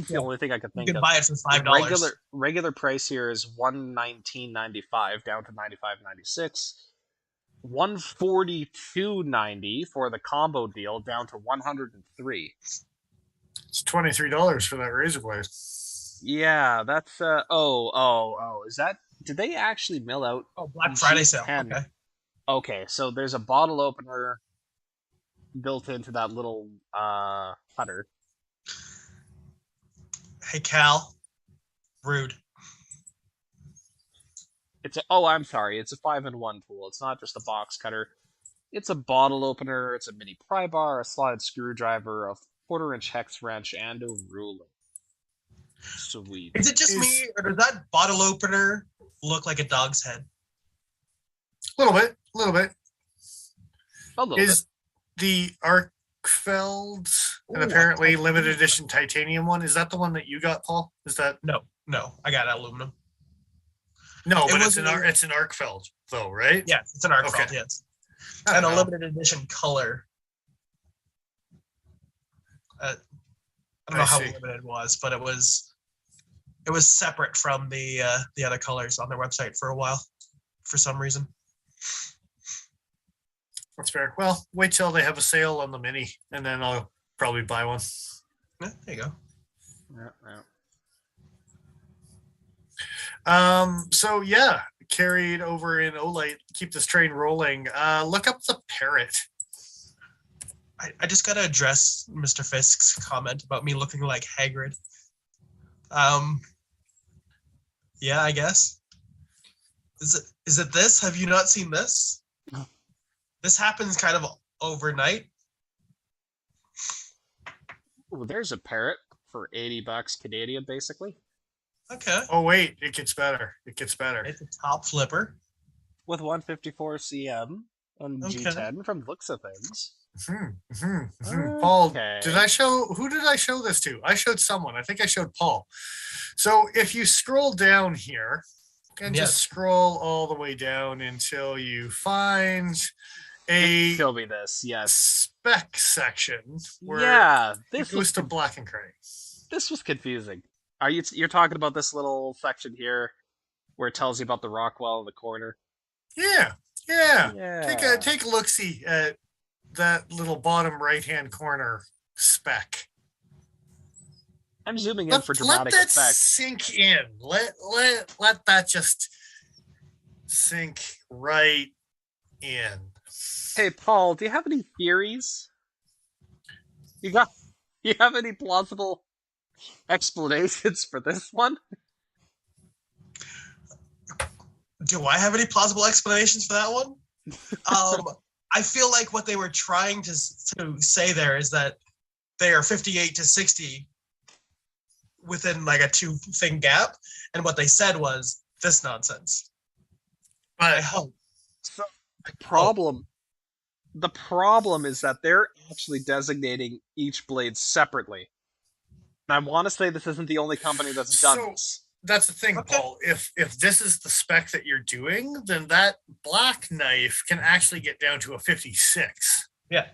The only thing I could think of. You can buy it for $5. Regular price here is $119.95 down to $95.96. $142.90 for the combo deal down to $103. It's $23 for that razor blade. Yeah, that's is that? Did they actually mill out? Oh, Black Friday sale. Okay, so there's a bottle opener built into that little cutter. Hey, Cal. Rude. I'm sorry. It's a 5-in-1 tool. It's not just a box cutter. It's a bottle opener. It's a mini pry bar, a slotted screwdriver, a quarter-inch hex wrench, and a ruler. Sweet. Is it just me, or does that bottle opener look like a dog's head? A little bit. A little Is bit. the Arkfeld an Ooh, apparently limited edition titanium one? Is that the one that you got, Paul? Is that No, I got aluminum. no? It But was it's an Arkfeld though, right? Yeah, it's an Arkfeld, Okay. yes. I And a don't know. limited edition color. I don't know I how see. limited it was, but it was separate from the other colors on their website for a while, for some reason. That's fair. Well, wait till they have a sale on the mini, and then I'll probably buy one. Yeah, there you go. Yeah. So yeah, carried over in Olight. Keep this train rolling. Look up the parrot. I just gotta address Mr. Fisk's comment about me looking like Hagrid. Yeah, I guess. Is it this? Have you not seen this? No. This happens kind of overnight. Ooh, there's a parrot for $80 Canadian, basically, Okay. Oh wait, it gets better. It gets better. It's a top flipper. with 154 cm and Okay. G10 from the looks of things. Paul, Okay. who did I show this to? I showed someone. I think I showed Paul. So if you scroll down here and Yes. just scroll all the way down until you find a Show me this, yes. spec section where Yeah, it this goes was to black and gray. this was confusing. You're talking about this little section here where it tells you about the Rockwell in the corner? Yeah. Yeah. Take a look see at that little bottom right hand corner spec. I'm zooming in for Let dramatic that effect. sink in. Let that just sink right in. Hey, Paul, do you have any theories? You have any plausible explanations for this one? Do I have any plausible explanations for that one? I feel like what they were trying to say there is that they are 58 to 60 within like a 2-thing gap, and what they said was this nonsense. I But hope. So the problem is that they're actually designating each blade separately. And I want to say this isn't the only company that's done So- this. that's the thing, Okay. Paul. If this is the spec that you're doing, then that black knife can actually get down to a 56. Yeah.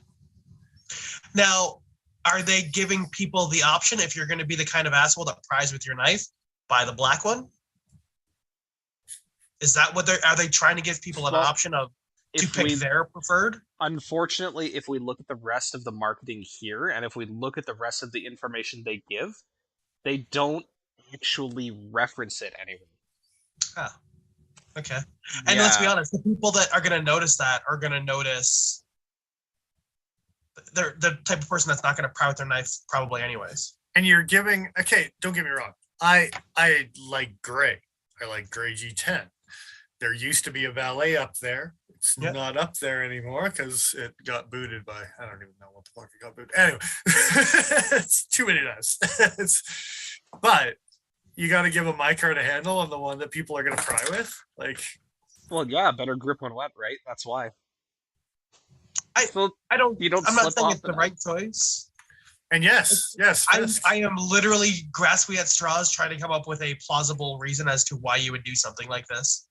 Now, are they giving people the option, if you're going to be the kind of asshole that pries with your knife, buy the black one? Is that what are they trying to give people an Well, option of to pick their preferred? Unfortunately, if we look at the rest of the marketing here, and if we look at the rest of the information they give, they don't actually reference it anywhere. Okay. And let's be Yeah. honest, the people that are going to notice that are going to notice they're the type of person that's not going to pry with their knife probably anyways. And you're giving, okay, don't get me wrong. I like gray. I like gray G10. There used to be a Valet up there. It's Yep. not up there anymore because it got booted by, I don't even know what the fuck it got booted. Anyway, it's too many times. But you got to give a micar to handle on the one that people are going to pry with. Like, Well, yeah, better grip when wet, right? That's why. I don't. You don't I'm not slip saying off it's the the knife. right choice. and yes, I am literally grasping at straws trying to come up with a plausible reason as to why you would do something like this.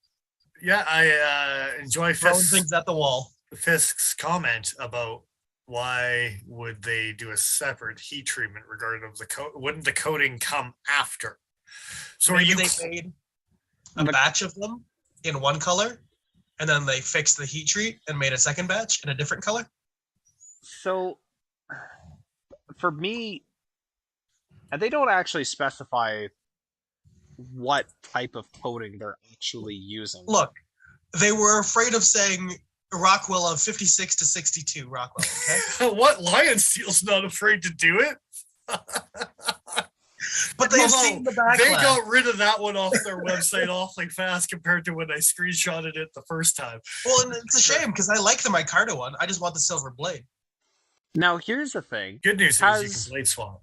yeah, I enjoy Throwing Fisk's, things at the wall. Fisk's comment about why would they do a separate heat treatment regarding of the coat? Wouldn't the coating come after? So Maybe are you they made a batch of them in one color, and then they fixed the heat treat and made a second batch in a different color. So, for me, and they don't actually specify what type of coating they're actually using. Look, they were afraid of saying Rockwell of 56 to 62 Rockwell. Okay, what Lion Steel's not afraid to do it? But they've Although, seen the they backlash. got rid of that one off their website awfully fast compared to when I screenshotted it the first time. Well, and it's a shame because I like the micarta one. I just want the silver blade. Now, here's the thing. Good news is you Has- can blade swap.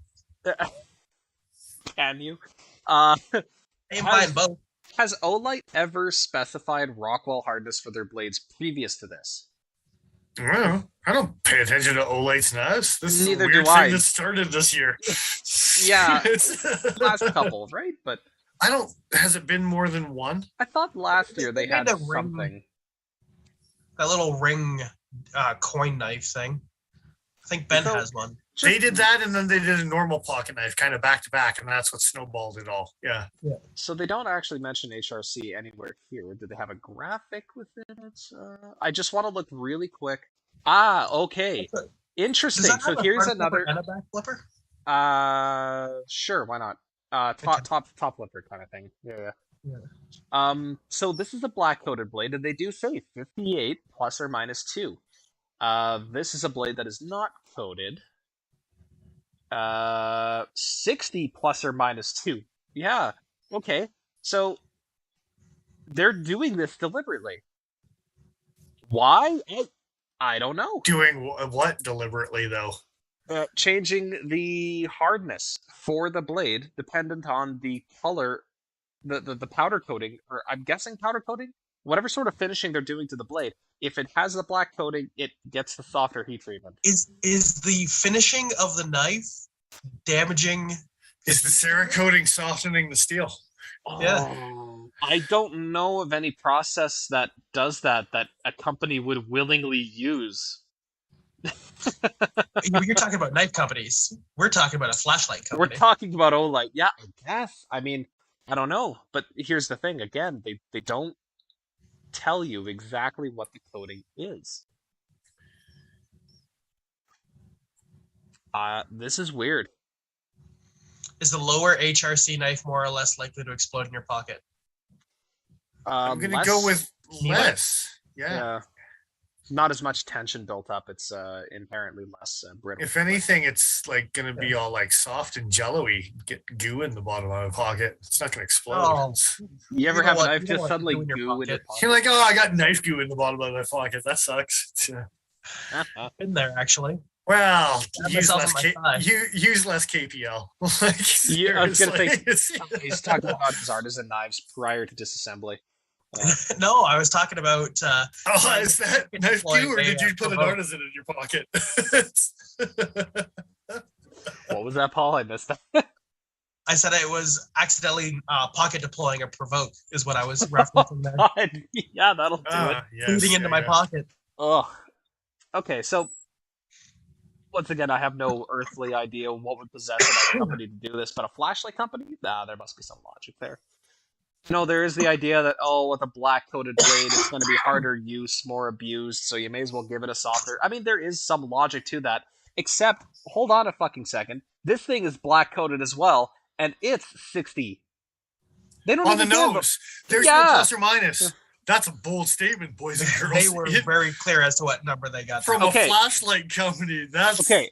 Can you? Hey, buying both. Has Olight ever specified Rockwell hardness for their blades previous to this? I don't pay attention to Olight's knives. This is Neither a weird do I. thing that started this year. Yeah, It's- last couple, right? But I don't. Has it been more than one? I thought last year they They had made a ring. something. That little ring coin knife thing. I think Ben So- has one. They did that, and then they did a normal pocket knife, kind of back to back, and that's what snowballed it all. Yeah. So they don't actually mention HRC anywhere here. Do they have a graphic within it? I just want to look really quick. Okay. Does Interesting. that So have a here's front flipper another. and a back flipper? Sure, why not? Okay. Top flipper kind of thing. Yeah. Yeah. So this is a black coated blade, and they do say 58 plus or minus 2. This is a blade that is not coated. 60 plus or minus 2. Yeah. Okay. So they're doing this deliberately. Why? I don't know. Doing what deliberately though? Changing the hardness for the blade dependent on the color, the powder coating, or I'm guessing powder coating, whatever sort of finishing they're doing to the blade. If it has the black coating, it gets the softer heat treatment. Is the finishing of the knife damaging? Is the Cerakoting softening the steel? Yeah. I don't know of any process that does that a company would willingly use. You're talking about knife companies. We're talking about a flashlight We're company. talking about Olight. Yeah, I guess. I mean, I don't know. But here's the thing. Again, they don't tell you exactly what the coating is. This is weird. Is the lower HRC knife more or less likely to explode in your pocket? I'm gonna Less- go with Neither. less. Yeah. Yeah. Not as much tension built up. It's inherently less brittle. If anything, it's like gonna be all like soft and jello-y, get goo in the bottom of my pocket. It's not gonna explode. Oh. You ever You have know a what- knife you know just what to suddenly do in your goo in your pocket. You're like, oh, I got knife goo in the bottom of my pocket. That sucks. Been there actually. Well, Stab use myself less, in my thigh. use less KPL. Like, Yeah, I was gonna seriously. He's talking about his artisan knives prior to disassembly. No, I was talking about. Oh, is that knife goo, or did you put an Provoke. artisan in your pocket? What was that, Paul? I missed that. I said it was accidentally pocket deploying a provoke is what I was referencing there. God, yeah, that'll do it. Yes, Feeding into my pocket. Ugh. Okay, so once again, I have no earthly idea what would possess a company to do this, but a flashlight company? Nah, there must be some logic there. No, there is the idea that, with a black coated blade, it's going to be harder use, more abused, so you may as well give it a softer. I mean, there is some logic to that, except, hold on a fucking second, this thing is black coated as well, and it's 60. They don't On the even give a- nose. There's Yeah. no plus or minus. That's a bold statement, boys and girls. They were very clear as to what number they got. From Okay. a flashlight company. That's Okay,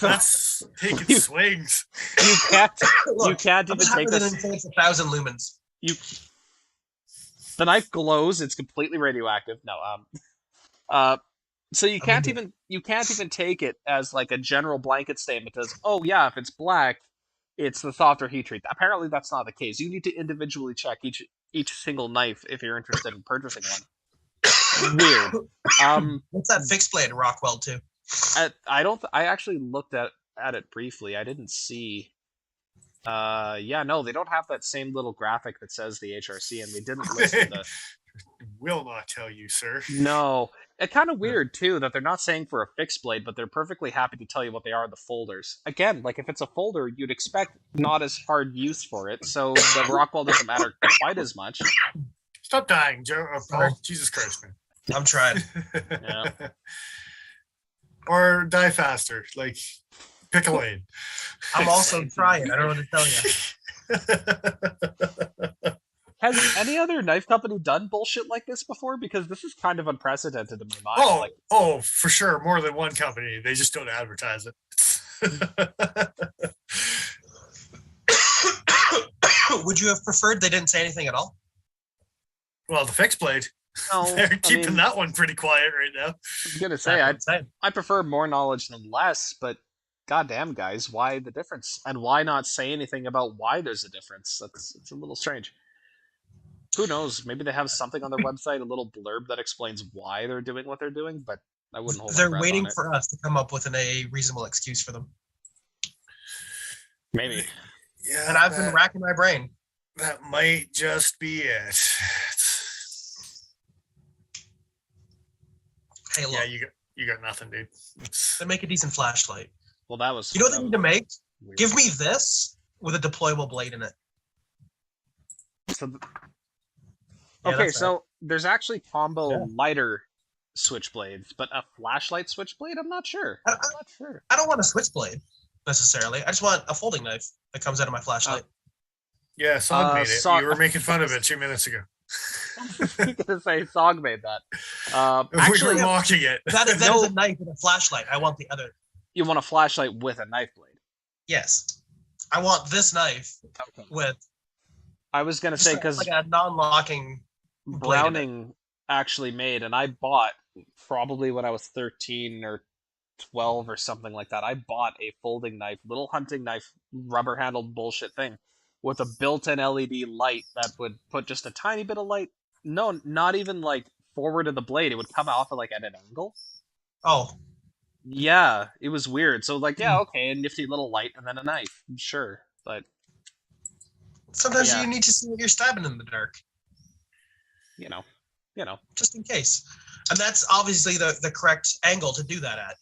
That's taking swings. you can't Look, you can't I'm even happy take they this. didn't say it's 1,000 lumens. The knife glows. It's completely radioactive. No, so you can't even take it as like a general blanket statement as, oh yeah, if it's black, it's the softer heat treat. Apparently, that's not the case. You need to individually check each single knife if you're interested in purchasing one. Weird. What's that fixed blade Rockwell too? I actually looked at it briefly. I didn't see. No, they don't have that same little graphic that says the HRC, and they didn't list the. Will not tell you, sir. No, it's kind of weird too that they're not saying for a fixed blade, but they're perfectly happy to tell you what they are in the folders. Again, like if it's a folder, you'd expect not as hard use for it, so the Rockwell doesn't matter quite as much. Stop dying, Joe. Oh, Sorry. Jesus Christ, man. I'm trying. Yeah. Or die faster. Like, pick a lane. I'm also trying. I don't know what to tell you. Has any other knife company done bullshit like this before? Because this is kind of unprecedented in my mind. Oh, for sure. More than one company. They just don't advertise it. Would you have preferred they didn't say anything at all? Well, the fixed blade. No, They're I keeping mean, that one pretty quiet right now. I was gonna That's say what I'm saying. I prefer more knowledge than less, but goddamn, guys, why the difference? And why not say anything about why there's a difference? It's a little strange. Who knows? Maybe they have something on their website, a little blurb that explains why they're doing what they're doing, but I wouldn't hold my They're breath waiting on it. for us to come up with a reasonable excuse for them. Maybe. Yeah, And I've been racking my brain. that might just be it. Hey, look, Yeah, you got nothing, dude. they make a decent flashlight. Well, that was. You know what they need to make? weird. Give me this with a deployable blade in it. So Yeah, okay, that's so there's actually combo Yeah. lighter switchblades, but a flashlight switchblade, I'm not sure. I- I'm not sure. I don't want a switchblade necessarly. I just want a folding knife that comes out of my flashlight. Yeah, Sog made it. Sog- You were making fun of it 2 minutes ago. I'm gonna say Sog made that. We Actually, were mocking it. That is No. a knife and a flashlight. I want the other. you want a flashlight with a knife blade. Yes, I want this knife with I was gonna say just because like a non-locking. blade in it. Browning actually made, and I bought probably when I was 13 or 12 or something like that. I bought a folding knife, little hunting knife, rubber handled bullshit thing with a built-in LED light that would put just a tiny bit of light. No, not even like forward of the blade. It would come off like at an angle. Oh, Yeah, it was weird. So like, yeah, okay, a nifty little light and then a knife, sure, but sometimes Yeah. you need to see what you're stabbing in the dark, you know, just in case. And that's obviously the correct angle to do that at.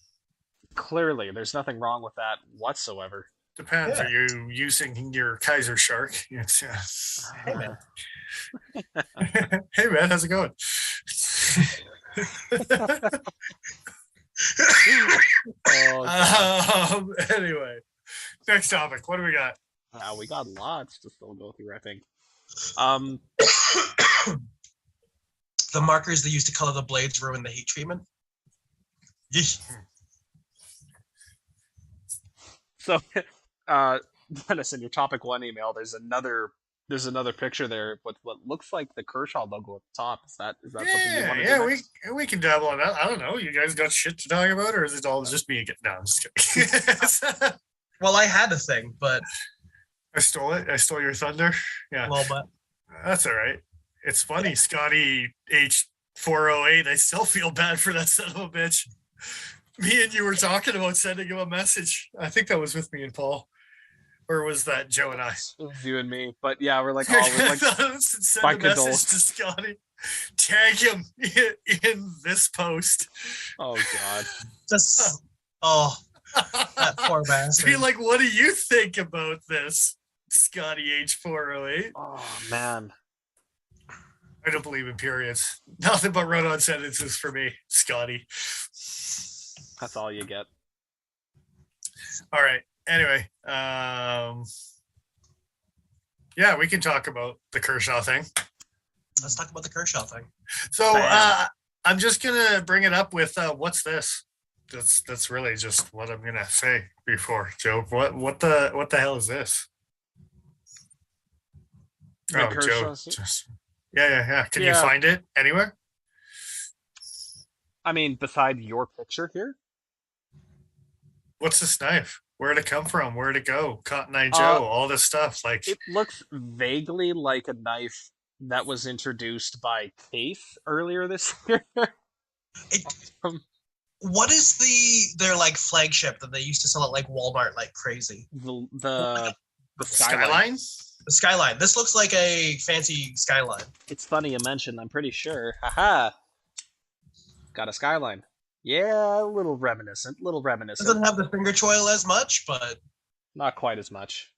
clearly there's nothing wrong with that whatsoever. Depends. Yeah. Are you using your Kaiser Shark? Yes, yeah. Hey, man. Hey man, how's it going? Oh, Anyway, next topic. What do we got? we got lots to still go through, I think. The markers they use to color the blades ruin the heat treatment. Yeesh. So, Dennis, in your topic one email, there's another picture there with what looks like the Kershaw logo at the top. Is that something you want to do next? we can dabble on that. I don't know. You guys got shit to talk about, or is it all just me again? No, I'm just kidding. Well, I had a thing, but I stole it. I stole your thunder. Yeah, a little bit. that's all right. It's funny, Scotty H408. I still feel bad for that son of a bitch. Me and you were talking about sending him a message. I think that was with me and Paul, or was that Joe and I? It was you and me, but yeah, we're like, oh, we're like, Send my a message condolences. to Scotty. Tag him in this post. oh god, Just that poor bastard. Be like, what do you think about this, Scotty H408? oh man, I don't believe in periods. Nothing but run-on sentences for me, Scotty. that's all you get. All right. Anyway, yeah, we can talk about the Kershaw thing. Let's talk about the Kershaw thing. So Bam. I'm just gonna bring it up with what's this? That's really just what I'm gonna say before Joe. What the hell is this? The Oh, Joe. Kershaw- Just, yeah. Can you Yeah. find it anywhere? I mean, beside your picture here, What's this knife? Where'd it come from? Where'd it go? Cotton Eye Joe, all this stuff. Like, it looks vaguely like a knife that was introduced by Case earlier this year. What is their like flagship that they used to sell at like Walmart like crazy? the Skyline? The Skyline. This looks like a fancy Skyline. It's funny you mentioned. I'm pretty sure. Haha. Got a Skyline. Yeah, a little reminiscent. Doesn't have the finger choil as much, but Not quite as much.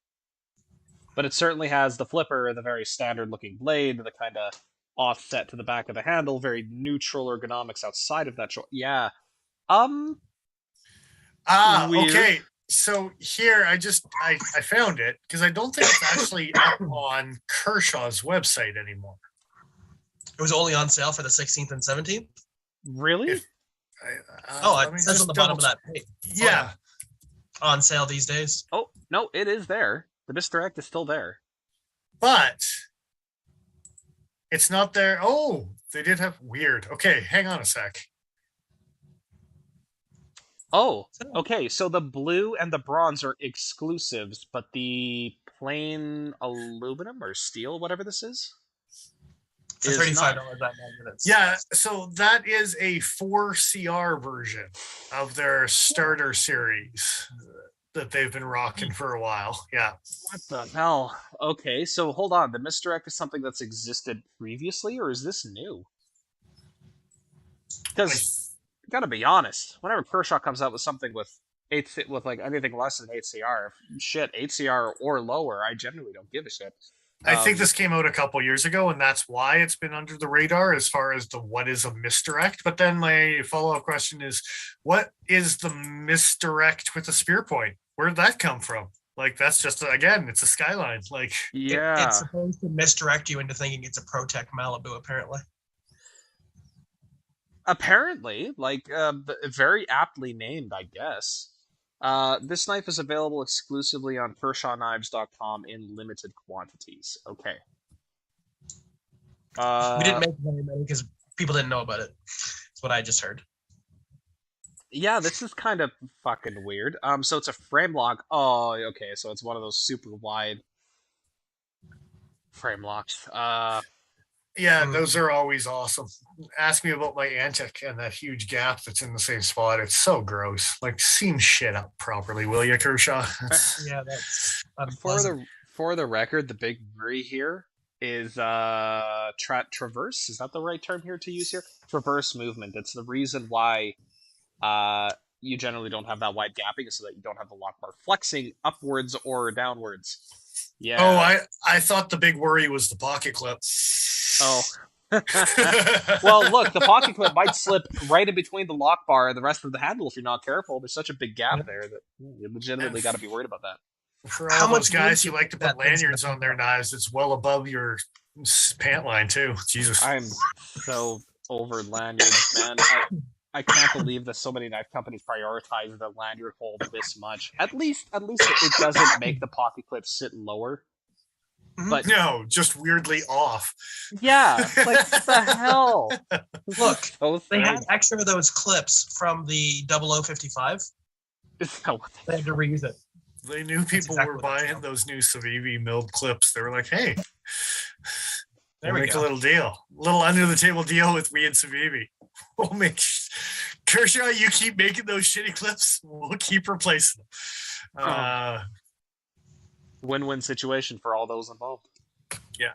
But it certainly has the flipper, the very standard looking blade, the kind of offset to the back of the handle, very neutral ergonomics outside of that. Yeah. Weird. Okay. So here, I found it because I don't think it's actually up on Kershaw's website anymore. it was only on sale for the 16th and 17th. Really? If- Oh, let me it says just on the bottom of double- that page. Yeah. On sale these days. Oh, no, it is there. The misdirect is still there. but it's not there. Oh, they did have weird. Okay, hang on a sec. Oh, okay. So the blue and the bronze are exclusives, but the plain aluminum or steel, whatever this is For is $35 not. that 9 minutes. Yeah, so that is a 4CR version of their starter series that they've been rocking for a while. Yeah. What the hell? Okay, so hold on. The misdirect is something that's existed previously, or is this new? Because gotta be honest, whenever Kershaw comes out with something with with like anything less than 8CR, shit, 8CR or lower, I generally don't give a shit. I think this came out a couple years ago, and that's why it's been under the radar as far as the what is a misdirect. But then my follow-up question is, what is the misdirect with the spear point? Where did that come from? Like, that's just, again, it's a skyline. Like, yeah, It's supposed to misdirect you into thinking it's a ProTech Malibu, apparently. apparently, like very aptly named, I guess. This knife is available exclusively on KershawKnives.com in limited quantities. Okay. We didn't make very many because people didn't know about it. That's what I just heard. Yeah, this is kind of fucking weird. So it's a frame lock. Oh, okay. So it's one of those super wide frame locks. yeah, those are always awesome. Ask me about my Antic and that huge gap that's in the same spot. It's so gross. Like, seam shit up properly, will you, Kershaw? Yeah, that's for the record, the big worry here is traverse. Is that the right term here to use here? Traverse movement. It's the reason why you generally don't have that wide gapping, so that you don't have the lock bar flexing upwards or downwards. Yeah. Oh, I thought the big worry was the pocket clip. Oh. Well, look, the pocket clip might slip right in between the lock bar and the rest of the handle if you're not careful. There's such a big gap there that you legitimately got to be worried about that. For all those guys who like to put lanyards on their knives, it's well above your pant line too. Jesus. I'm so over lanyards, man. I can't believe that so many knife companies prioritize the lanyard hold this much. At least it doesn't make the pocket clip sit lower. But no, just weirdly off. Yeah, like what the hell? Look, they had extra of those clips from the 0055. They had to reuse it. They knew people were buying those new Civivi milled clips. They were like, hey, we'll make a little deal. A little under the table deal with me and Civivi. We'll make Kershaw, you keep making those shitty clips, we'll keep replacing them. Win-win situation for all those involved. Yeah.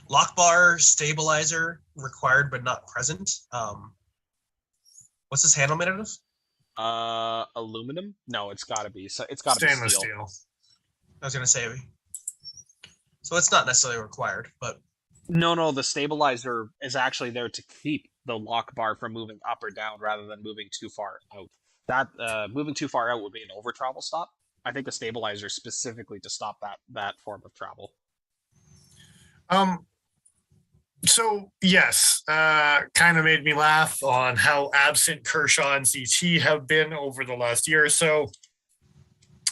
Lock bar stabilizer required but not present. What's this handle made out of? Aluminum? No, it's got to be. So it's got to be stainless steel. I was gonna say, so it's not necessarily required, but no, the stabilizer is actually there to keep the lock bar from moving up or down rather than moving too far out. That moving too far out would be an over travel stop. I think a stabilizer specifically to stop that form of travel. So yes, kind of made me laugh on how absent Kershaw and ZT have been over the last year or so.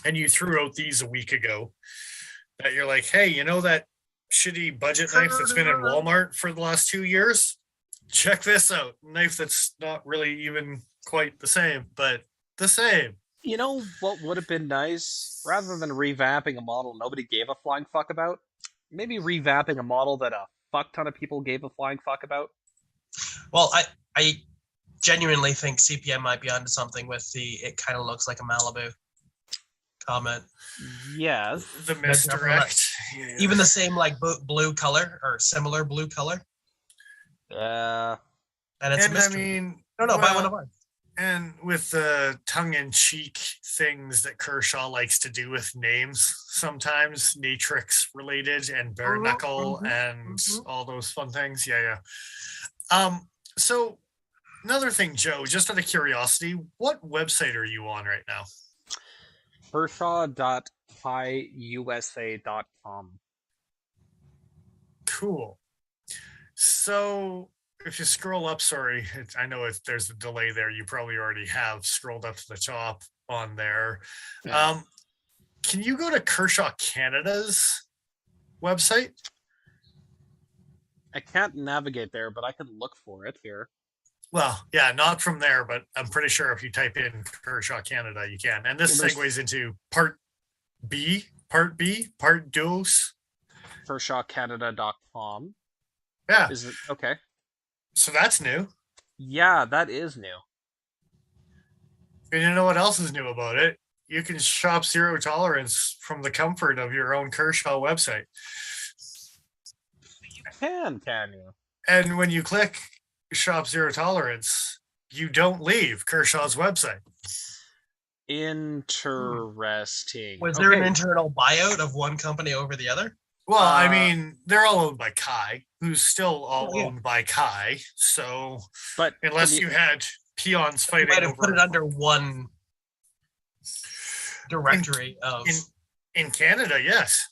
And you threw out these a week ago that you're like, hey, you know that shitty budget knife that's been in Walmart for the last 2 years? Check this out. Knife that's not really even quite the same, but the same. You know what would have been nice? Rather than revamping a model nobody gave a flying fuck about, maybe revamping a model that a fuck ton of people gave a flying fuck about. Well, I genuinely think CPM might be onto something with the it kind of looks like a Malibu comment. Yes. The misdirect. Yeah. Even the same like blue color or similar blue color. Yeah. And it's a mystery. I mean, buy one of ours. And with the tongue-in-cheek things that Kershaw likes to do with names, sometimes Natrix related and bare knuckle and all those fun things. Yeah. So another thing, Joe, just out of curiosity, what website are you on right now? Kershaw.hiusa.com. Cool. So if you scroll up, sorry, I know there's a delay there. You probably already have scrolled up to the top on there. Yeah. Can you go to Kershaw Canada's website? I can't navigate there, but I can look for it here. Well, yeah, not from there, but I'm pretty sure if you type in Kershaw Canada, you can. And this segues into part dos. KershawCanada.com. Yeah. Is it okay? So that's new. Yeah, that is new. And you know what else is new about it? You can shop zero tolerance from the comfort of your own Kershaw website. You can you? And when you click shop zero tolerance, you don't leave Kershaw's website. Interesting. Was there an internal buyout of one company over the other? Well, I mean, they're all owned by Kai, who's still all owned by Kai. So, but unless you had peons fighting, you might have put it under one directory in Canada, yes,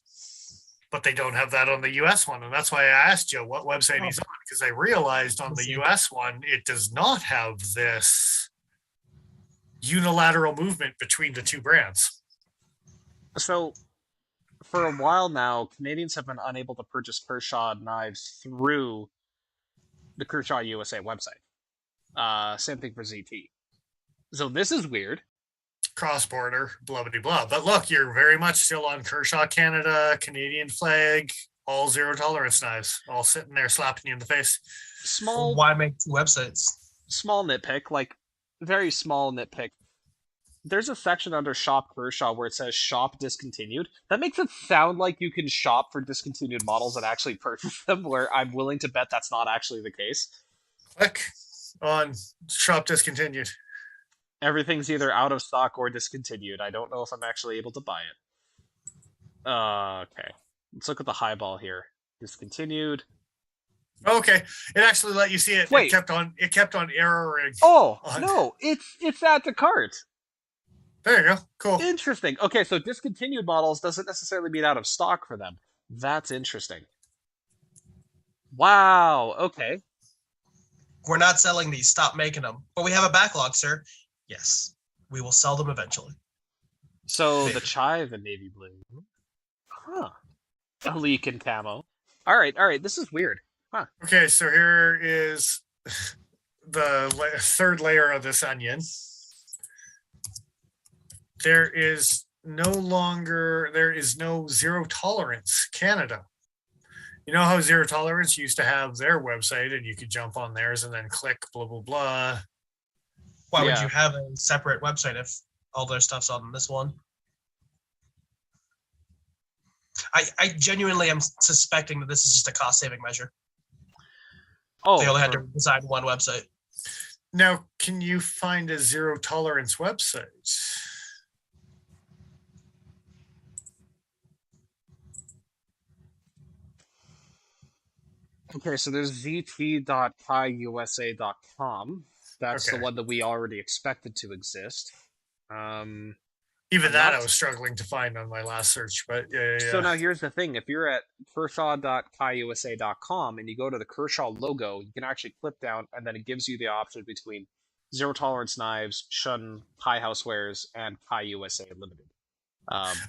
but they don't have that on the US one, and that's why I asked you what website he's on, because I realized on the US one it does not have this unilateral movement between the two brands. So, for a while now, Canadians have been unable to purchase Kershaw knives through the Kershaw USA website. Same thing for ZT. So this is weird. Cross-border, blah, blah, blah. But look, you're very much still on Kershaw Canada, Canadian flag, all zero tolerance knives, all sitting there slapping you in the face. Small. Why make two websites? Small nitpick, like very small nitpick. There's a section under Shop Kershaw where it says Shop Discontinued. That makes it sound like you can shop for discontinued models and actually purchase them, where I'm willing to bet that's not actually the case. Click on Shop Discontinued. Everything's either out of stock or discontinued. I don't know if I'm actually able to buy it. Okay. Let's look at the highball here. Discontinued. Okay, it actually let you see it. Wait. It kept on erroring. Oh no, it's add to cart. There you go. Cool. Interesting. Okay, so discontinued models doesn't necessarily mean out of stock for them. That's interesting. Wow. Okay. We're not selling these. Stop making them. But we have a backlog, sir. Yes, we will sell them eventually. So maybe. The chive in navy blue. Huh. A leak in camo. All right. This is weird. Huh. Okay, so here is the third layer of this onion. There is no zero tolerance Canada. You know how Zero Tolerance used to have their website and you could jump on theirs and then click blah, blah, blah. Why would you have a separate website if all their stuff's on this one? I genuinely am suspecting that this is just a cost-saving measure. Oh, they only had to design one website. Now, can you find a Zero Tolerance website? Okay, so there's zt.kiusa.com. That's the one that we already expected to exist. Even that I was struggling to find on my last search, but yeah. So now here's the thing. If you're at kershaw.kiusa.com and you go to the Kershaw logo, you can actually click down and then it gives you the option between Zero Tolerance Knives, Shun, Kai Housewares, and Kai USA Limited.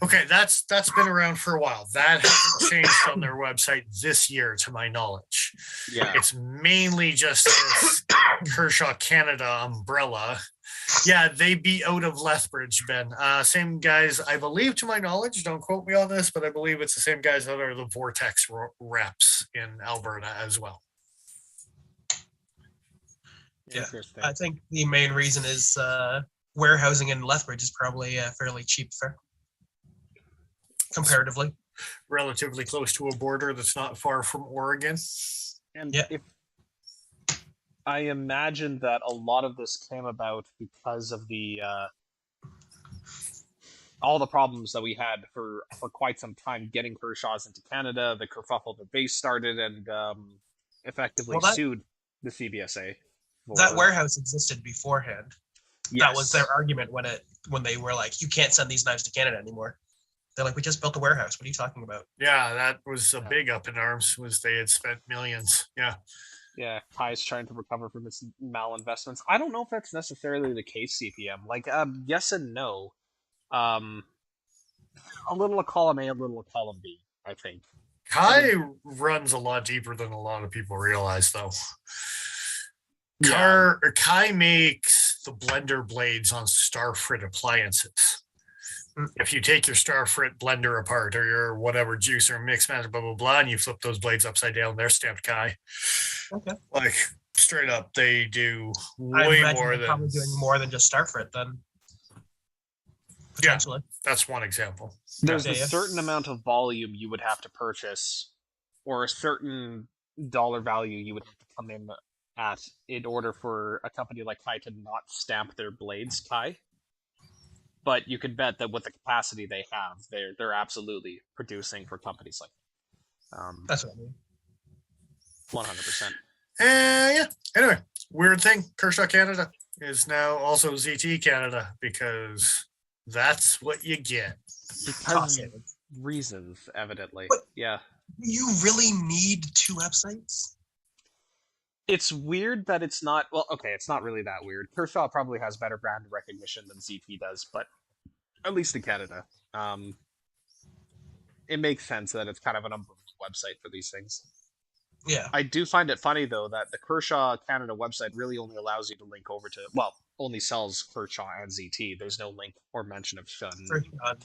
Okay, that's been around for a while. That hasn't changed on their website this year, to my knowledge. Yeah, it's mainly just this Kershaw Canada umbrella. Yeah, they be out of Lethbridge, Ben. Same guys, I believe, to my knowledge. Don't quote me on this, but I believe it's the same guys that are the Vortex reps in Alberta as well. Yeah, I think the main reason is warehousing in Lethbridge is probably fairly cheap for comparatively, relatively close to a border that's not far from Oregon. And if I imagine that a lot of this came about because of the all the problems that we had for quite some time getting Kershaw's into Canada, the kerfuffle that they started and effectively sued the CBSA. That warehouse existed beforehand. Yes. That was their argument when they were like, you can't send these knives to Canada anymore. They're like, we just built a warehouse. What are you talking about? Yeah, that was a big up in arms, was they had spent millions. Yeah. Yeah, Kai's trying to recover from its malinvestments. I don't know if that's necessarily the case, CPM. Like, yes and no. A little of column A, a little of column B, I think. Kai runs a lot deeper than a lot of people realize, though. Yeah. Kai makes the blender blades on Starfrit appliances. If you take your Starfrit blender apart or your whatever juicer, mix master, blah, blah, blah, and you flip those blades upside down, they're stamped Kai. Okay. Like, straight up, they do I way imagine more they're than. probably doing more than just Starfrit then. Potentially. That's one example. There's Yeah. a certain amount of volume you would have to purchase, or a certain dollar value you would have to come in in order for a company like Kai to not stamp their blades Kai. But you can bet that with the capacity they have, they're absolutely producing for companies like that. That's what I mean. 100%. Yeah. Anyway, weird thing. Kershaw Canada is now also ZT Canada because that's what you get. Because of reasons, evidently. But yeah. You really need 2 websites? It's weird that it's not. Well, okay, it's not really that weird. Kershaw probably has better brand recognition than ZT does, but at least in Canada, it makes sense that it's kind of an umbrella website for these things. Yeah. I do find it funny though that the Kershaw Canada website really only allows you to link over to, well, only sells Kershaw and ZT. There's no link or mention of Shun,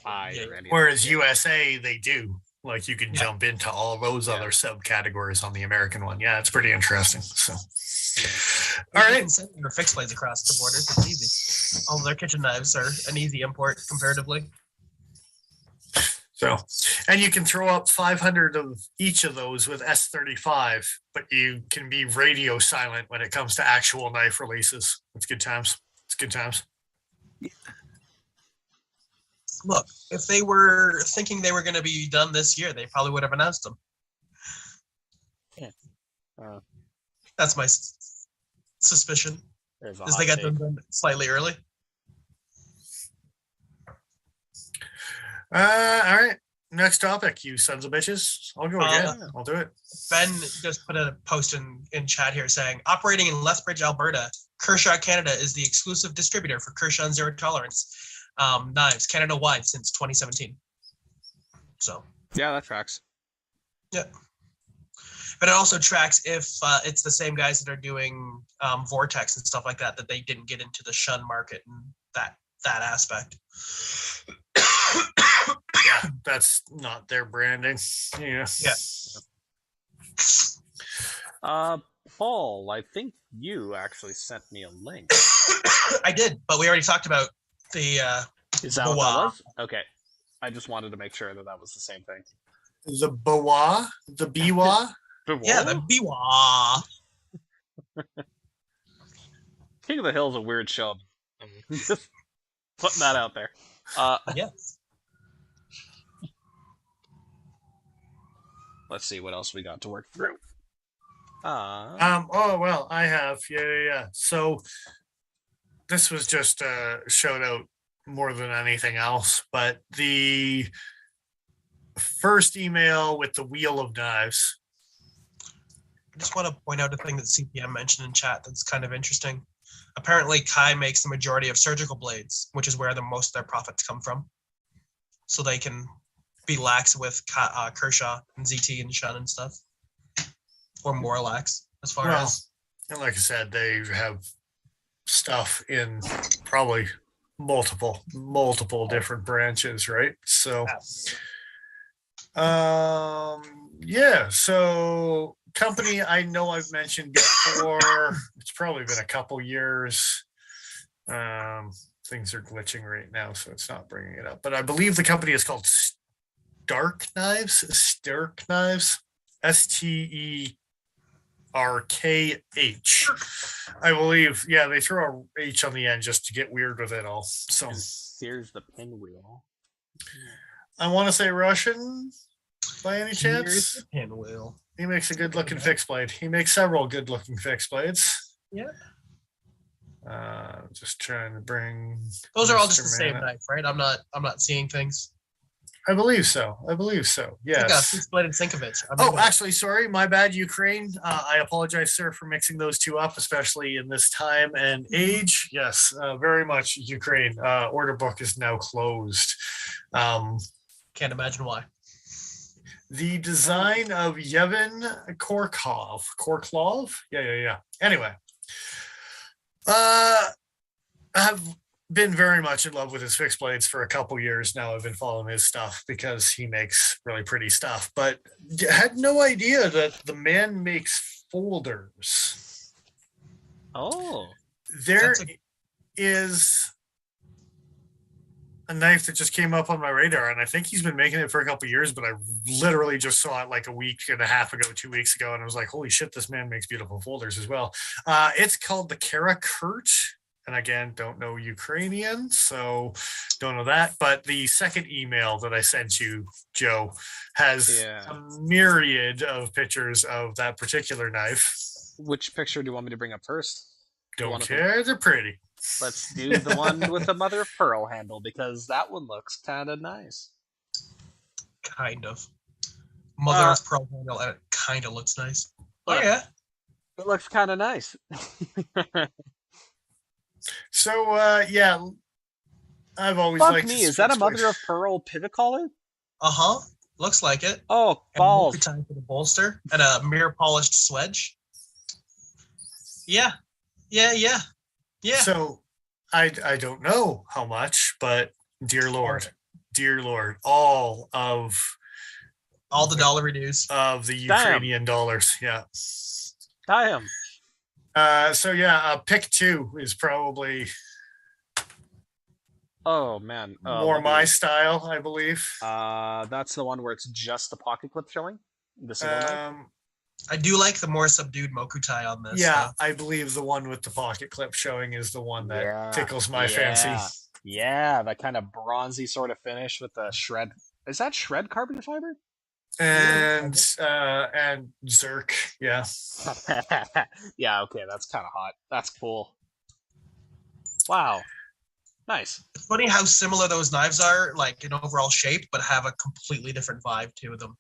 Kai, or any. Whereas USA, they do. Like you can jump into all those other subcategories on the American one. Yeah, it's pretty interesting. So, all right. Send your fixed blades across the borders. It's easy. All of their kitchen knives are an easy import comparatively. So, and you can throw up 500 of each of those with S35, but you can be radio silent when it comes to actual knife releases. It's good times. It's good times. Look, if they were thinking they were going to be done this year, they probably would have announced them. Yeah. That's my suspicion. Is they got them done slightly early. All right. Next topic, you sons of bitches. I'll go again. I'll do it. Ben just put a post in chat here saying, operating in Lethbridge, Alberta, Kershaw Canada is the exclusive distributor for Kershaw Zero Tolerance knives Canada-wide since 2017. So. Yeah, that tracks. Yeah. But it also tracks if it's the same guys that are doing Vortex and stuff like that, that they didn't get into the Shun market and that aspect. Yeah, that's not their branding. Yeah. Paul, I think you actually sent me a link. I did, but we already talked about the Is that what that was? Okay. I just wanted to make sure that was the same thing. The BIWA? The BIWA? Yeah, the BIWA. King of the Hill is a weird show. Just putting that out there. Yeah. Let's see what else we got to work through. Oh well, I have. Yeah. So this was just a shout out more than anything else, but the first email with the wheel of knives. I just want to point out a thing that CPM mentioned in chat that's kind of interesting. Apparently, Kai makes the majority of surgical blades, which is where most of their profits come from. So they can be lax with Kershaw and ZT and Shun and stuff. Or more lax, as far as. And like I said, they have stuff in probably multiple different branches, right? So, yeah. So, company I know I've mentioned before. It's probably been a couple years. Things are glitching right now, so it's not bringing it up. But I believe the company is called Stark Knives. STERKH. I believe. Yeah, they throw a H on the end just to get weird with it all. So here's the pinwheel. I want to say Russian by any chance. Here's the pinwheel. He makes a good looking fixed blade. He makes several good looking fixed blades. Yeah. Just trying to bring. Those are all just the same knife, right? I'm not seeing things. I believe so. Yes. Fixed blade and Sinkovich. Actually, sorry, my bad, Ukraine. I apologize, sir, for mixing those two up, especially in this time and age. Yes, very much Ukraine. Order book is now closed. Can't imagine why. The design of Yevhen Korklov. Yeah. Anyway, I have been very much in love with his fixed blades for a couple years now. I've been following his stuff because he makes really pretty stuff, but had no idea that the man makes folders. Oh, There is a knife that just came up on my radar, and I think he's been making it for a couple years, but I literally just saw it like a week and a half ago, 2 weeks ago, and I was like, holy shit, this man makes beautiful folders as well. It's called the Karakurt, and again, don't know Ukrainian, so don't know that, but the second email that I sent you, Joe, has a myriad of pictures of that particular knife. Which picture do you want me to bring up first? Don't care, they're pretty. Let's do the one with the mother of pearl handle, because that one looks kind of nice. Kind of. Mother of pearl handle, and it kind of looks nice. Oh, yeah. It looks kind of nice. So, yeah, I've always Fuck liked me, is that a mother of pearl pivot collar? Uh-huh. Looks like it. Oh, balls. And time for the bolster, and a mirror polished swedge. Yeah. So I don't know how much, but dear Lord, all the dollar reduce of the Ukrainian dollars. Yeah. Damn. So yeah, pick 2 is probably oh man, more my style, I believe. That's the one where it's just the pocket clip showing. The single knife. I do like the more subdued Mokutai on this. Yeah, I believe the one with the pocket clip showing is the one that tickles my fancy. Yeah, that kind of bronzy sort of finish with the shred. Is that shred carbon fiber? And Zerk, yeah. Yeah, okay, that's kind of hot. That's cool. Wow. Nice. It's funny how similar those knives are, like in overall shape, but have a completely different vibe to them.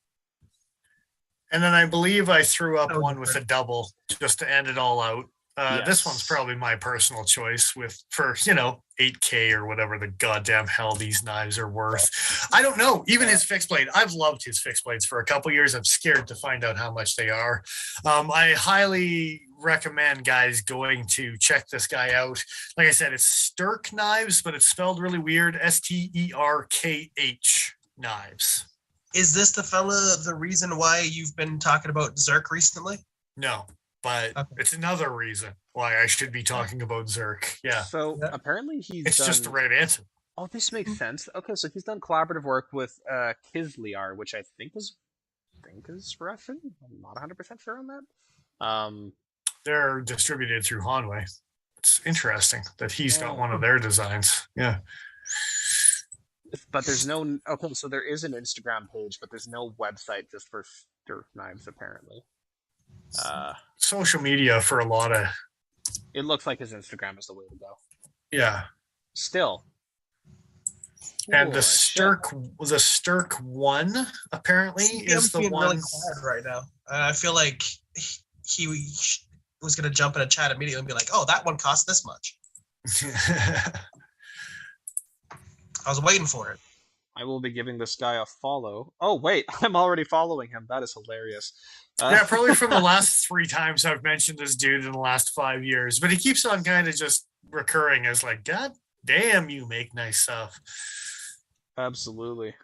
And then I believe I threw up one with a double just to end it all out. This one's probably my personal choice for 8K or whatever the goddamn hell these knives are worth. I don't know. Even his fixed blade. I've loved his fixed blades for a couple years. I'm scared to find out how much they are. I highly recommend guys going to check this guy out. Like I said, it's Sturk Knives, but it's spelled really weird. STERKH Knives. Is this the reason why you've been talking about Zerk recently? No, but it's another reason why I should be talking about Zerk. Yeah. So apparently it's just the right answer. Oh, this makes sense. Okay, so he's done collaborative work with Kizlyar, which I think is Russian. I'm not 100% sure on that. They're distributed through Hanwei. It's interesting that he's got one of their designs. Yeah. But there's no so there is an Instagram page, but there's no website just for Sturk knives apparently. Social media for a lot of. It looks like his Instagram is the way to go. Yeah. Still. And the Sturk 1 apparently is the one. Really quiet right now. I feel like he was going to jump in a chat immediately and be like, "Oh, that one cost this much." I was waiting for it. I will be giving this guy a follow. Oh, wait, I'm already following him. That is hilarious. Yeah, probably from the last 3 times I've mentioned this dude in the last 5 years. But he keeps on kind of just recurring as like, God damn, you make nice stuff. Absolutely.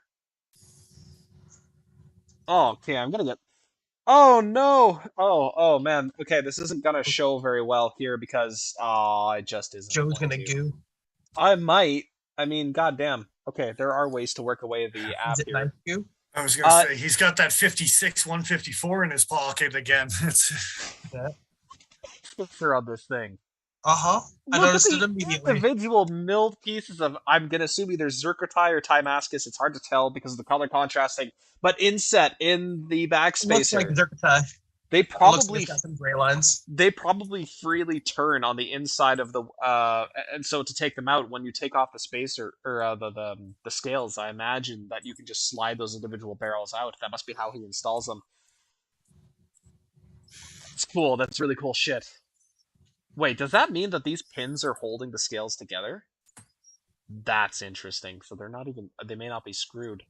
Oh, okay, I'm going to get... Oh, no! Oh, man. Okay, this isn't going to show very well here because... it just isn't. Joe's going to goo. I might. I mean, goddamn. Okay, there are ways to work away the app is it here. Nice I was going to say, he's got that 56 154 in his pocket again. Picture on this thing. Uh-huh. I noticed it immediately. Individual milled pieces of, I'm going to assume either Zerkotai or Timascus. It's hard to tell because of the color contrasting. But inset in the backspacer. Looks like Zerkotai. They probably got some gray lines. They probably freely turn on the inside of the and so to take them out when you take off the spacer or the scales, I imagine that you can just slide those individual barrels out. That must be how he installs them. It's cool. That's really cool shit. Wait, does that mean that these pins are holding the scales together? That's interesting. So they may not be screwed.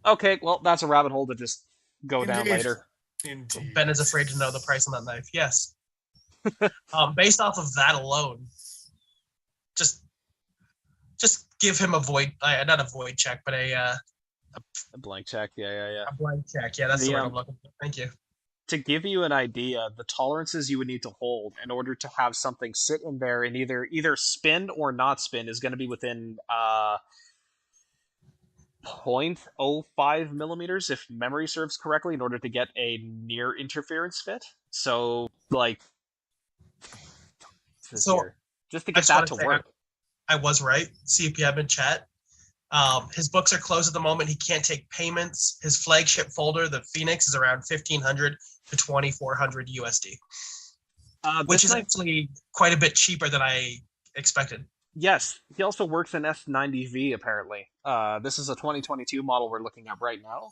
Okay, well, that's a rabbit hole to just go down Indeed. later. Indeed. Ben is afraid to know the price on that knife. Yes. Based off of that alone, just give him a void, not a void check, but A blank check. Yeah. a blank check. Yeah, that's the word I'm looking for. Thank you. To give you an idea, the tolerances you would need to hold in order to have something sit in there and either spin or not spin is going to be within 0.05 millimeters, if memory serves correctly, in order to get a near interference fit. So, like, So just to I get just that want to to say work. I was right. CPM in chat. His books are closed at the moment. He can't take payments. His flagship folder, the Phoenix, is around 1,500 to 2,400 USD, which is actually quite a bit cheaper than I expected. Yes, he also works in S90V apparently. This is a 2022 model we're looking at right now.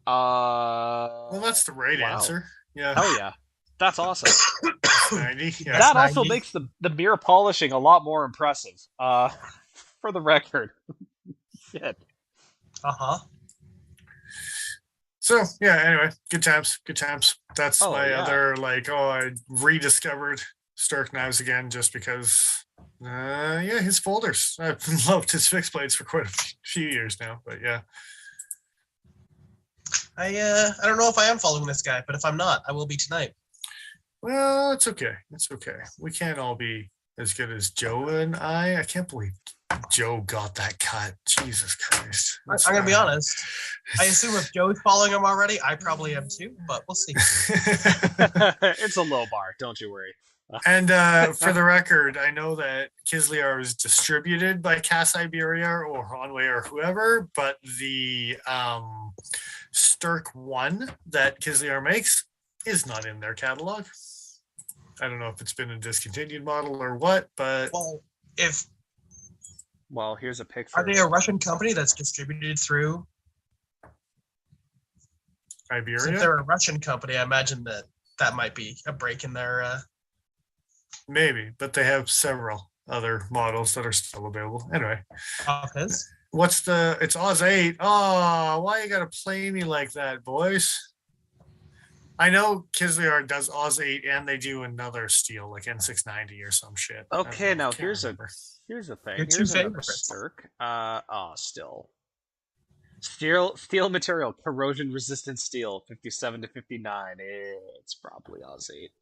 Well, that's the right answer. Yeah. Hell yeah. That's awesome. 90. Yeah. That also makes the mirror polishing a lot more impressive. For the record. Shit. Uh-huh. So yeah, anyway, good times. That's my yeah. other I rediscovered Stark knives again just because his folders. I've loved his fixed blades for quite a few years now, but yeah. I don't know if I am following this guy, but if I'm not, I will be tonight. Well, it's okay. We can't all be as good as Joe and I. I can't believe Joe got that cut. Jesus Christ. I'm going to be honest. I assume if Joe's following him already, I probably am too, but we'll see. It's a low bar, don't you worry. And for the record, I know that Kislyar is distributed by Cas Iberia or Honway or whoever, but the Sturk 1 that Kislyar makes is not in their catalog. I don't know if it's been a discontinued model or what, but... Well, here's a picture. Are they a Russian company that's distributed through Iberia? So if they're a Russian company, I imagine that might be a break in their... Maybe, but they have several other models that are still available. Anyway. His? It's Oz 8. Oh, why you gotta play me like that, boys? I know Kislyar does Oz 8 and they do another steel, like N690 or some shit. Okay, now here's a thing. Your here's two favorites. Sturk. Steel material, corrosion resistant steel, 57 to 59. It's probably Oz 8.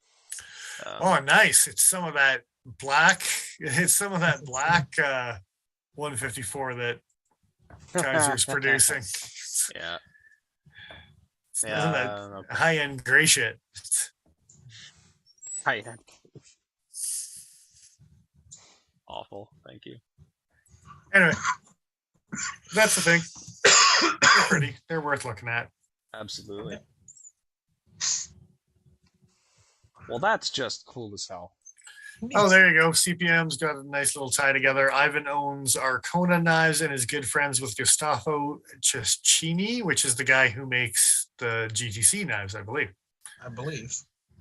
Nice. It's some of that black. It's some of that black 154 that Kaiser's producing. Yeah. That high-end gray shit. High-end. Awful. Thank you. Anyway, that's the thing. They're pretty. They're worth looking at. Absolutely. Well, that's just cool as hell. Oh, there you go. CPM's got a nice little tie together. Ivan owns Arcona knives and is good friends with Gustavo Cestini, which is the guy who makes the GTC knives, I believe.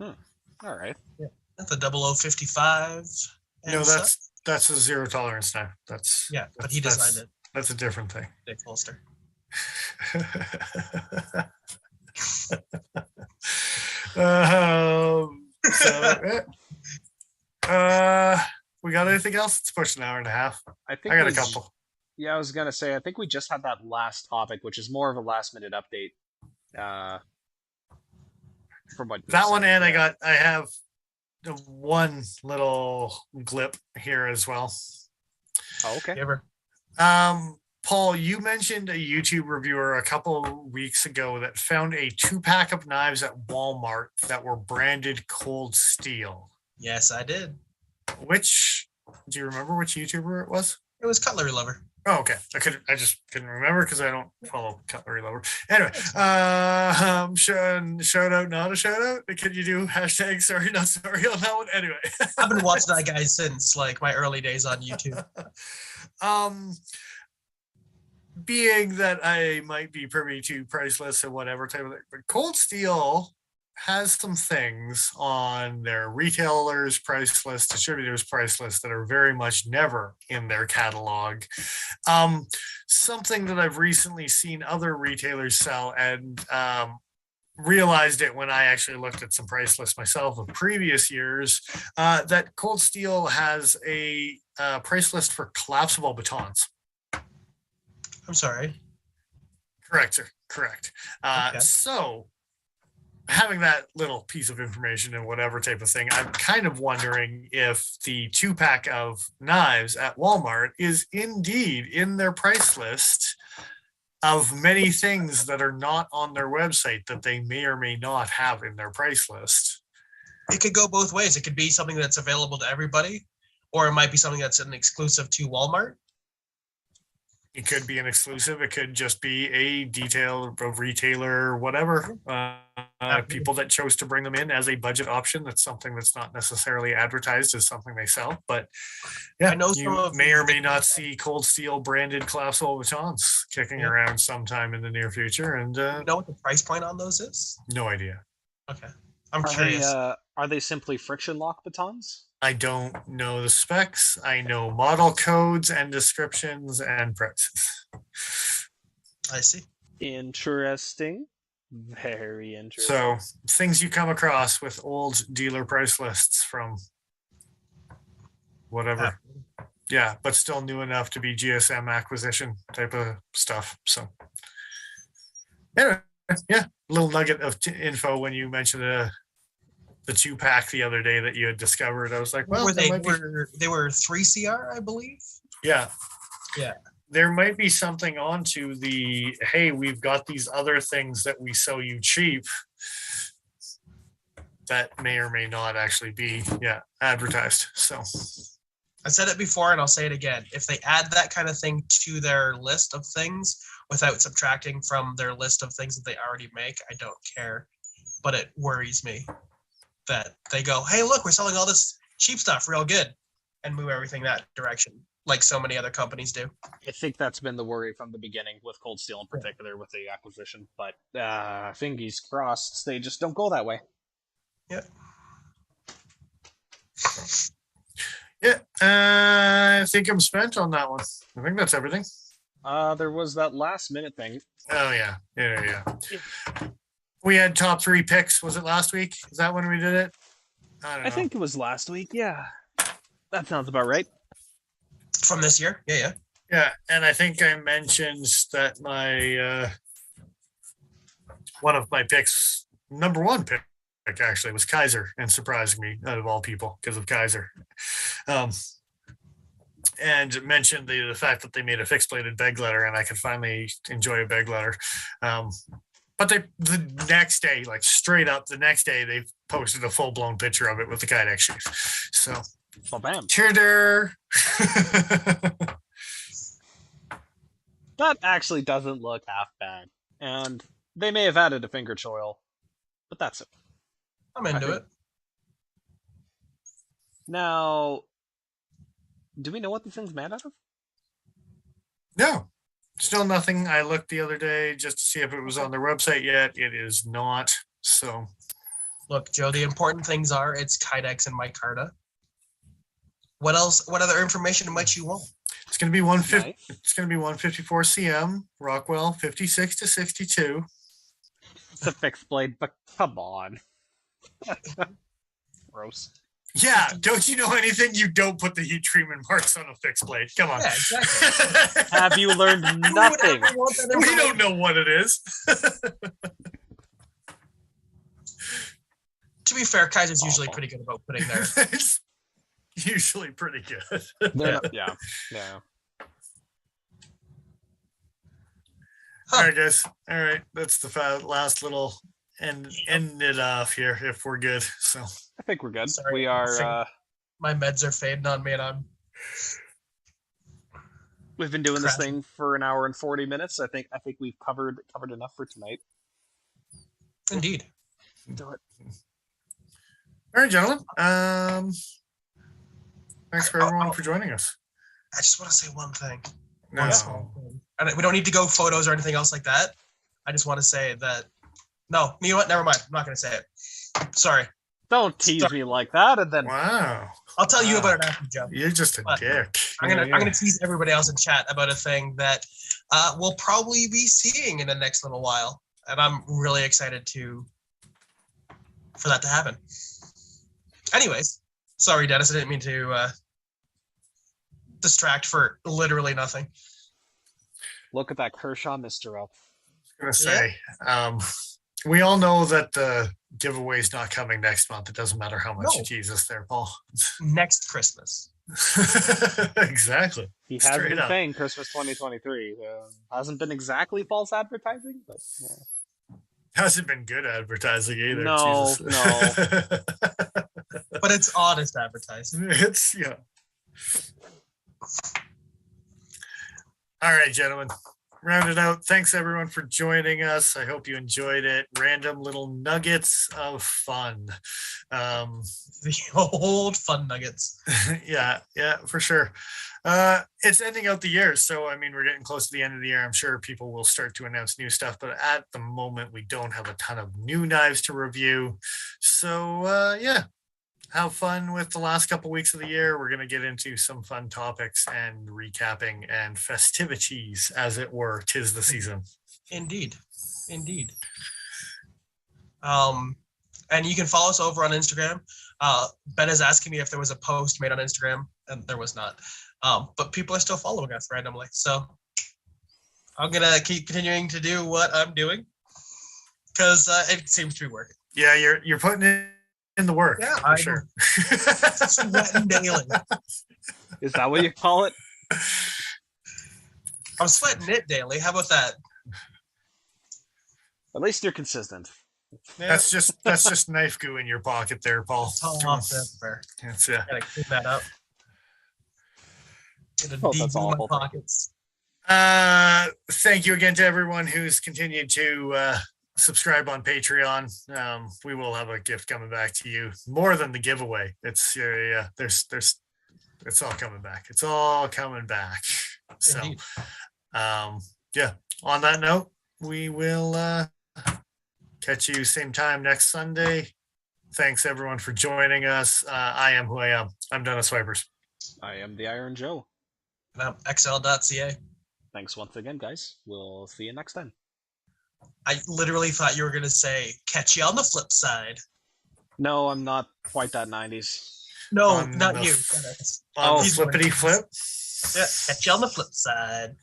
All right. Yeah. That's a 0055. No, that's a zero tolerance knife. That's but he designed it. That's a different thing. Dick holster. We got anything else? It's pushed an hour and a half. I got a couple. Yeah, I was gonna say. I think we just had that last topic, which is more of a last-minute update. From what that one, and I have one little glip here as well. Oh, okay. Paul, you mentioned a YouTube reviewer a couple weeks ago that found a 2-pack of knives at Walmart that were branded Cold Steel. Yes, I did. Do you remember which YouTuber it was? It was Cutlery Lover. Oh, okay. I just couldn't remember because I don't follow Cutlery Lover. Anyway, shout out, not a shout out. Can you do hashtag sorry, not sorry on that one? Anyway, I've been watching that guy since my early days on YouTube. Being that I might be privy to price lists and whatever type of thing, but Cold Steel has some things on their retailers' price list, distributors' price list that are very much never in their catalog. Something that I've recently seen other retailers sell, and realized it when I actually looked at some price lists myself of previous years, that Cold Steel has a price list for collapsible batons. I'm sorry. Correct, sir. Correct. Okay. So having that little piece of information and whatever type of thing, I'm kind of wondering if the 2-pack of knives at Walmart is indeed in their price list of many things that are not on their website that they may or may not have in their price list. It could go both ways. It could be something that's available to everybody, or it might be something that's an exclusive to Walmart. It could be an exclusive. It could just be a detail of retailer, whatever. People that chose to bring them in as a budget option. That's something that's not necessarily advertised as something they sell. But yeah, I know you may or may not see Cold Steel branded collapsible batons kicking around sometime in the near future. And you know what the price point on those is? No idea. Okay, I'm curious. Are they simply friction lock batons? I don't know the specs. I know model codes and descriptions and prices. I see. Interesting. Very interesting. So things you come across with old dealer price lists from whatever. Yeah, but still new enough to be GSM acquisition type of stuff. So anyway, yeah, little nugget of info when you mentioned the 2-pack the other day that you had discovered. I was like, well, they were 3CR, I believe. Yeah. Yeah. There might be something onto the, hey, we've got these other things that we sell you cheap that may or may not actually be, advertised. So I said it before and I'll say it again. If they add that kind of thing to their list of things without subtracting from their list of things that they already make, I don't care. But it worries me that they go, hey, look, we're selling all this cheap stuff real good, and move everything that direction, like so many other companies do. I think that's been the worry from the beginning with Cold Steel in particular with the acquisition, but fingers crossed they just don't go that way. Yeah. Yeah, I think I'm spent on that one. I think that's everything. There was that last minute thing. Oh, yeah. We had top 3 picks. Was it last week? Is that when we did it? I don't know. I think it was last week. Yeah, that sounds about right. From this year? Yeah. Yeah, and I think I mentioned that my one of my picks, number 1 pick actually, was Kaiser, and surprising me out of all people because of Kaiser. And mentioned the fact that they made a fixed bladed beg letter, and I could finally enjoy a beg letter. But the next day, like straight up the next day, they posted a full blown picture of it with the Kydex sheath. So, well, bam. Cheer. That actually doesn't look half bad. And they may have added a finger choil, but that's it. I'm into it. Now, do we know what the thing's made out of? No. Still nothing. I looked the other day just to see if it was on their website yet. It is not. So, look, Joe, the important things are it's Kydex and micarta. What else? What other information might you want? It's going to be 150. Nice. It's going to be 154 cm Rockwell 56 to 62. It's a fixed blade, but come on. Gross. Yeah, don't you know anything? You don't put the heat treatment marks on a fixed blade. Come on. Yeah, exactly. Have you learned nothing? We don't know what it is. To be fair, Kaiser's usually pretty good about putting their... It's usually pretty good. Yeah. All right, guys. All right, that's the last little end it off here if we're good. So I think we're good. Sorry, we are. My meds are fading on me, and we've been doing this thing for an hour and 40 minutes. I think we've covered enough for tonight. Indeed. Do it. All right, gentlemen. Thanks for everyone for joining us. I just want to say one thing. No. One small thing. And we don't need to go photos or anything else like that. I just want to say that No, you know what? Never mind. I'm not going to say it. Sorry. Don't tease me like that, and then Wow. I'll tell you about it after, Joe. You're just a But dick. I'm gonna tease everybody else in chat about a thing that we'll probably be seeing in the next little while, and I'm really excited for that to happen. Anyways, sorry, Dennis, I didn't mean to distract for literally nothing. look at that Kershaw Mr. Up. I was gonna say, we all know that the giveaway's not coming next month. It doesn't matter how much you tease us there, Paul. Next Christmas. Exactly. He has Straight been up. saying Christmas 2023. Hasn't been exactly false advertising, but Hasn't been good advertising either. No, Jesus. But it's honest advertising. It's All right, gentlemen. Round it out. Thanks everyone for joining us. I hope you enjoyed it. Random little nuggets of fun. The old fun nuggets. Yeah, for sure. It's ending out the year, so I mean we're getting close to the end of the year. I'm sure people will start to announce new stuff, but at the moment we don't have a ton of new knives to review. So have fun with the last couple weeks of the year. We're going to get into some fun topics and recapping and festivities, as it were. 'Tis the season. Indeed. And you can follow us over on Instagram. Ben is asking me if there was a post made on Instagram, and there was not. But people are still following us randomly. So I'm going to keep continuing to do what I'm doing because it seems to be working. Yeah, you're putting in the work. Yeah, for sure. Sweating daily. is that what you call it? I'm sweating it daily. How about that? At least you're consistent. That's just knife goo in your pocket there, Paul. That's fair. That's Gotta clean that up. Get a Oh, deep that's in my awful. pockets. Thank you again to everyone who's continued to subscribe on Patreon. We will have a gift coming back to you. More than the giveaway. It's it's all coming back. It's all coming back. So Indeed. On that note, we will catch you same time next Sunday. Thanks everyone for joining us. I am who I am. I'm Dennis Wipers. I am the Iron Joe. And I'm XL.ca. Thanks once again, guys. We'll see you next time. I literally thought you were going to say, catch you on the flip side. No, I'm not quite that 90s. No, On not the you. On the he's flippity flip. Yeah, catch you on the flip side.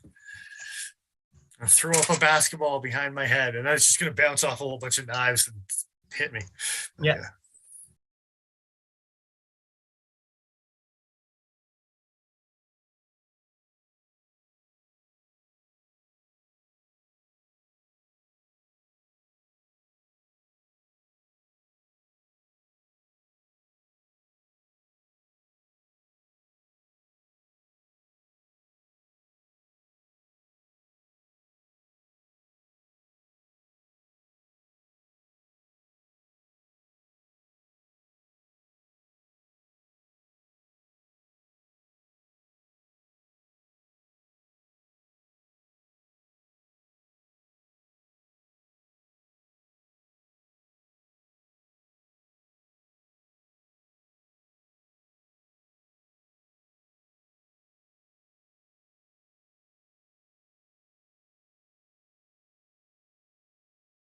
I threw up a basketball behind my head, and that's just going to bounce off a whole bunch of knives and hit me. Yeah.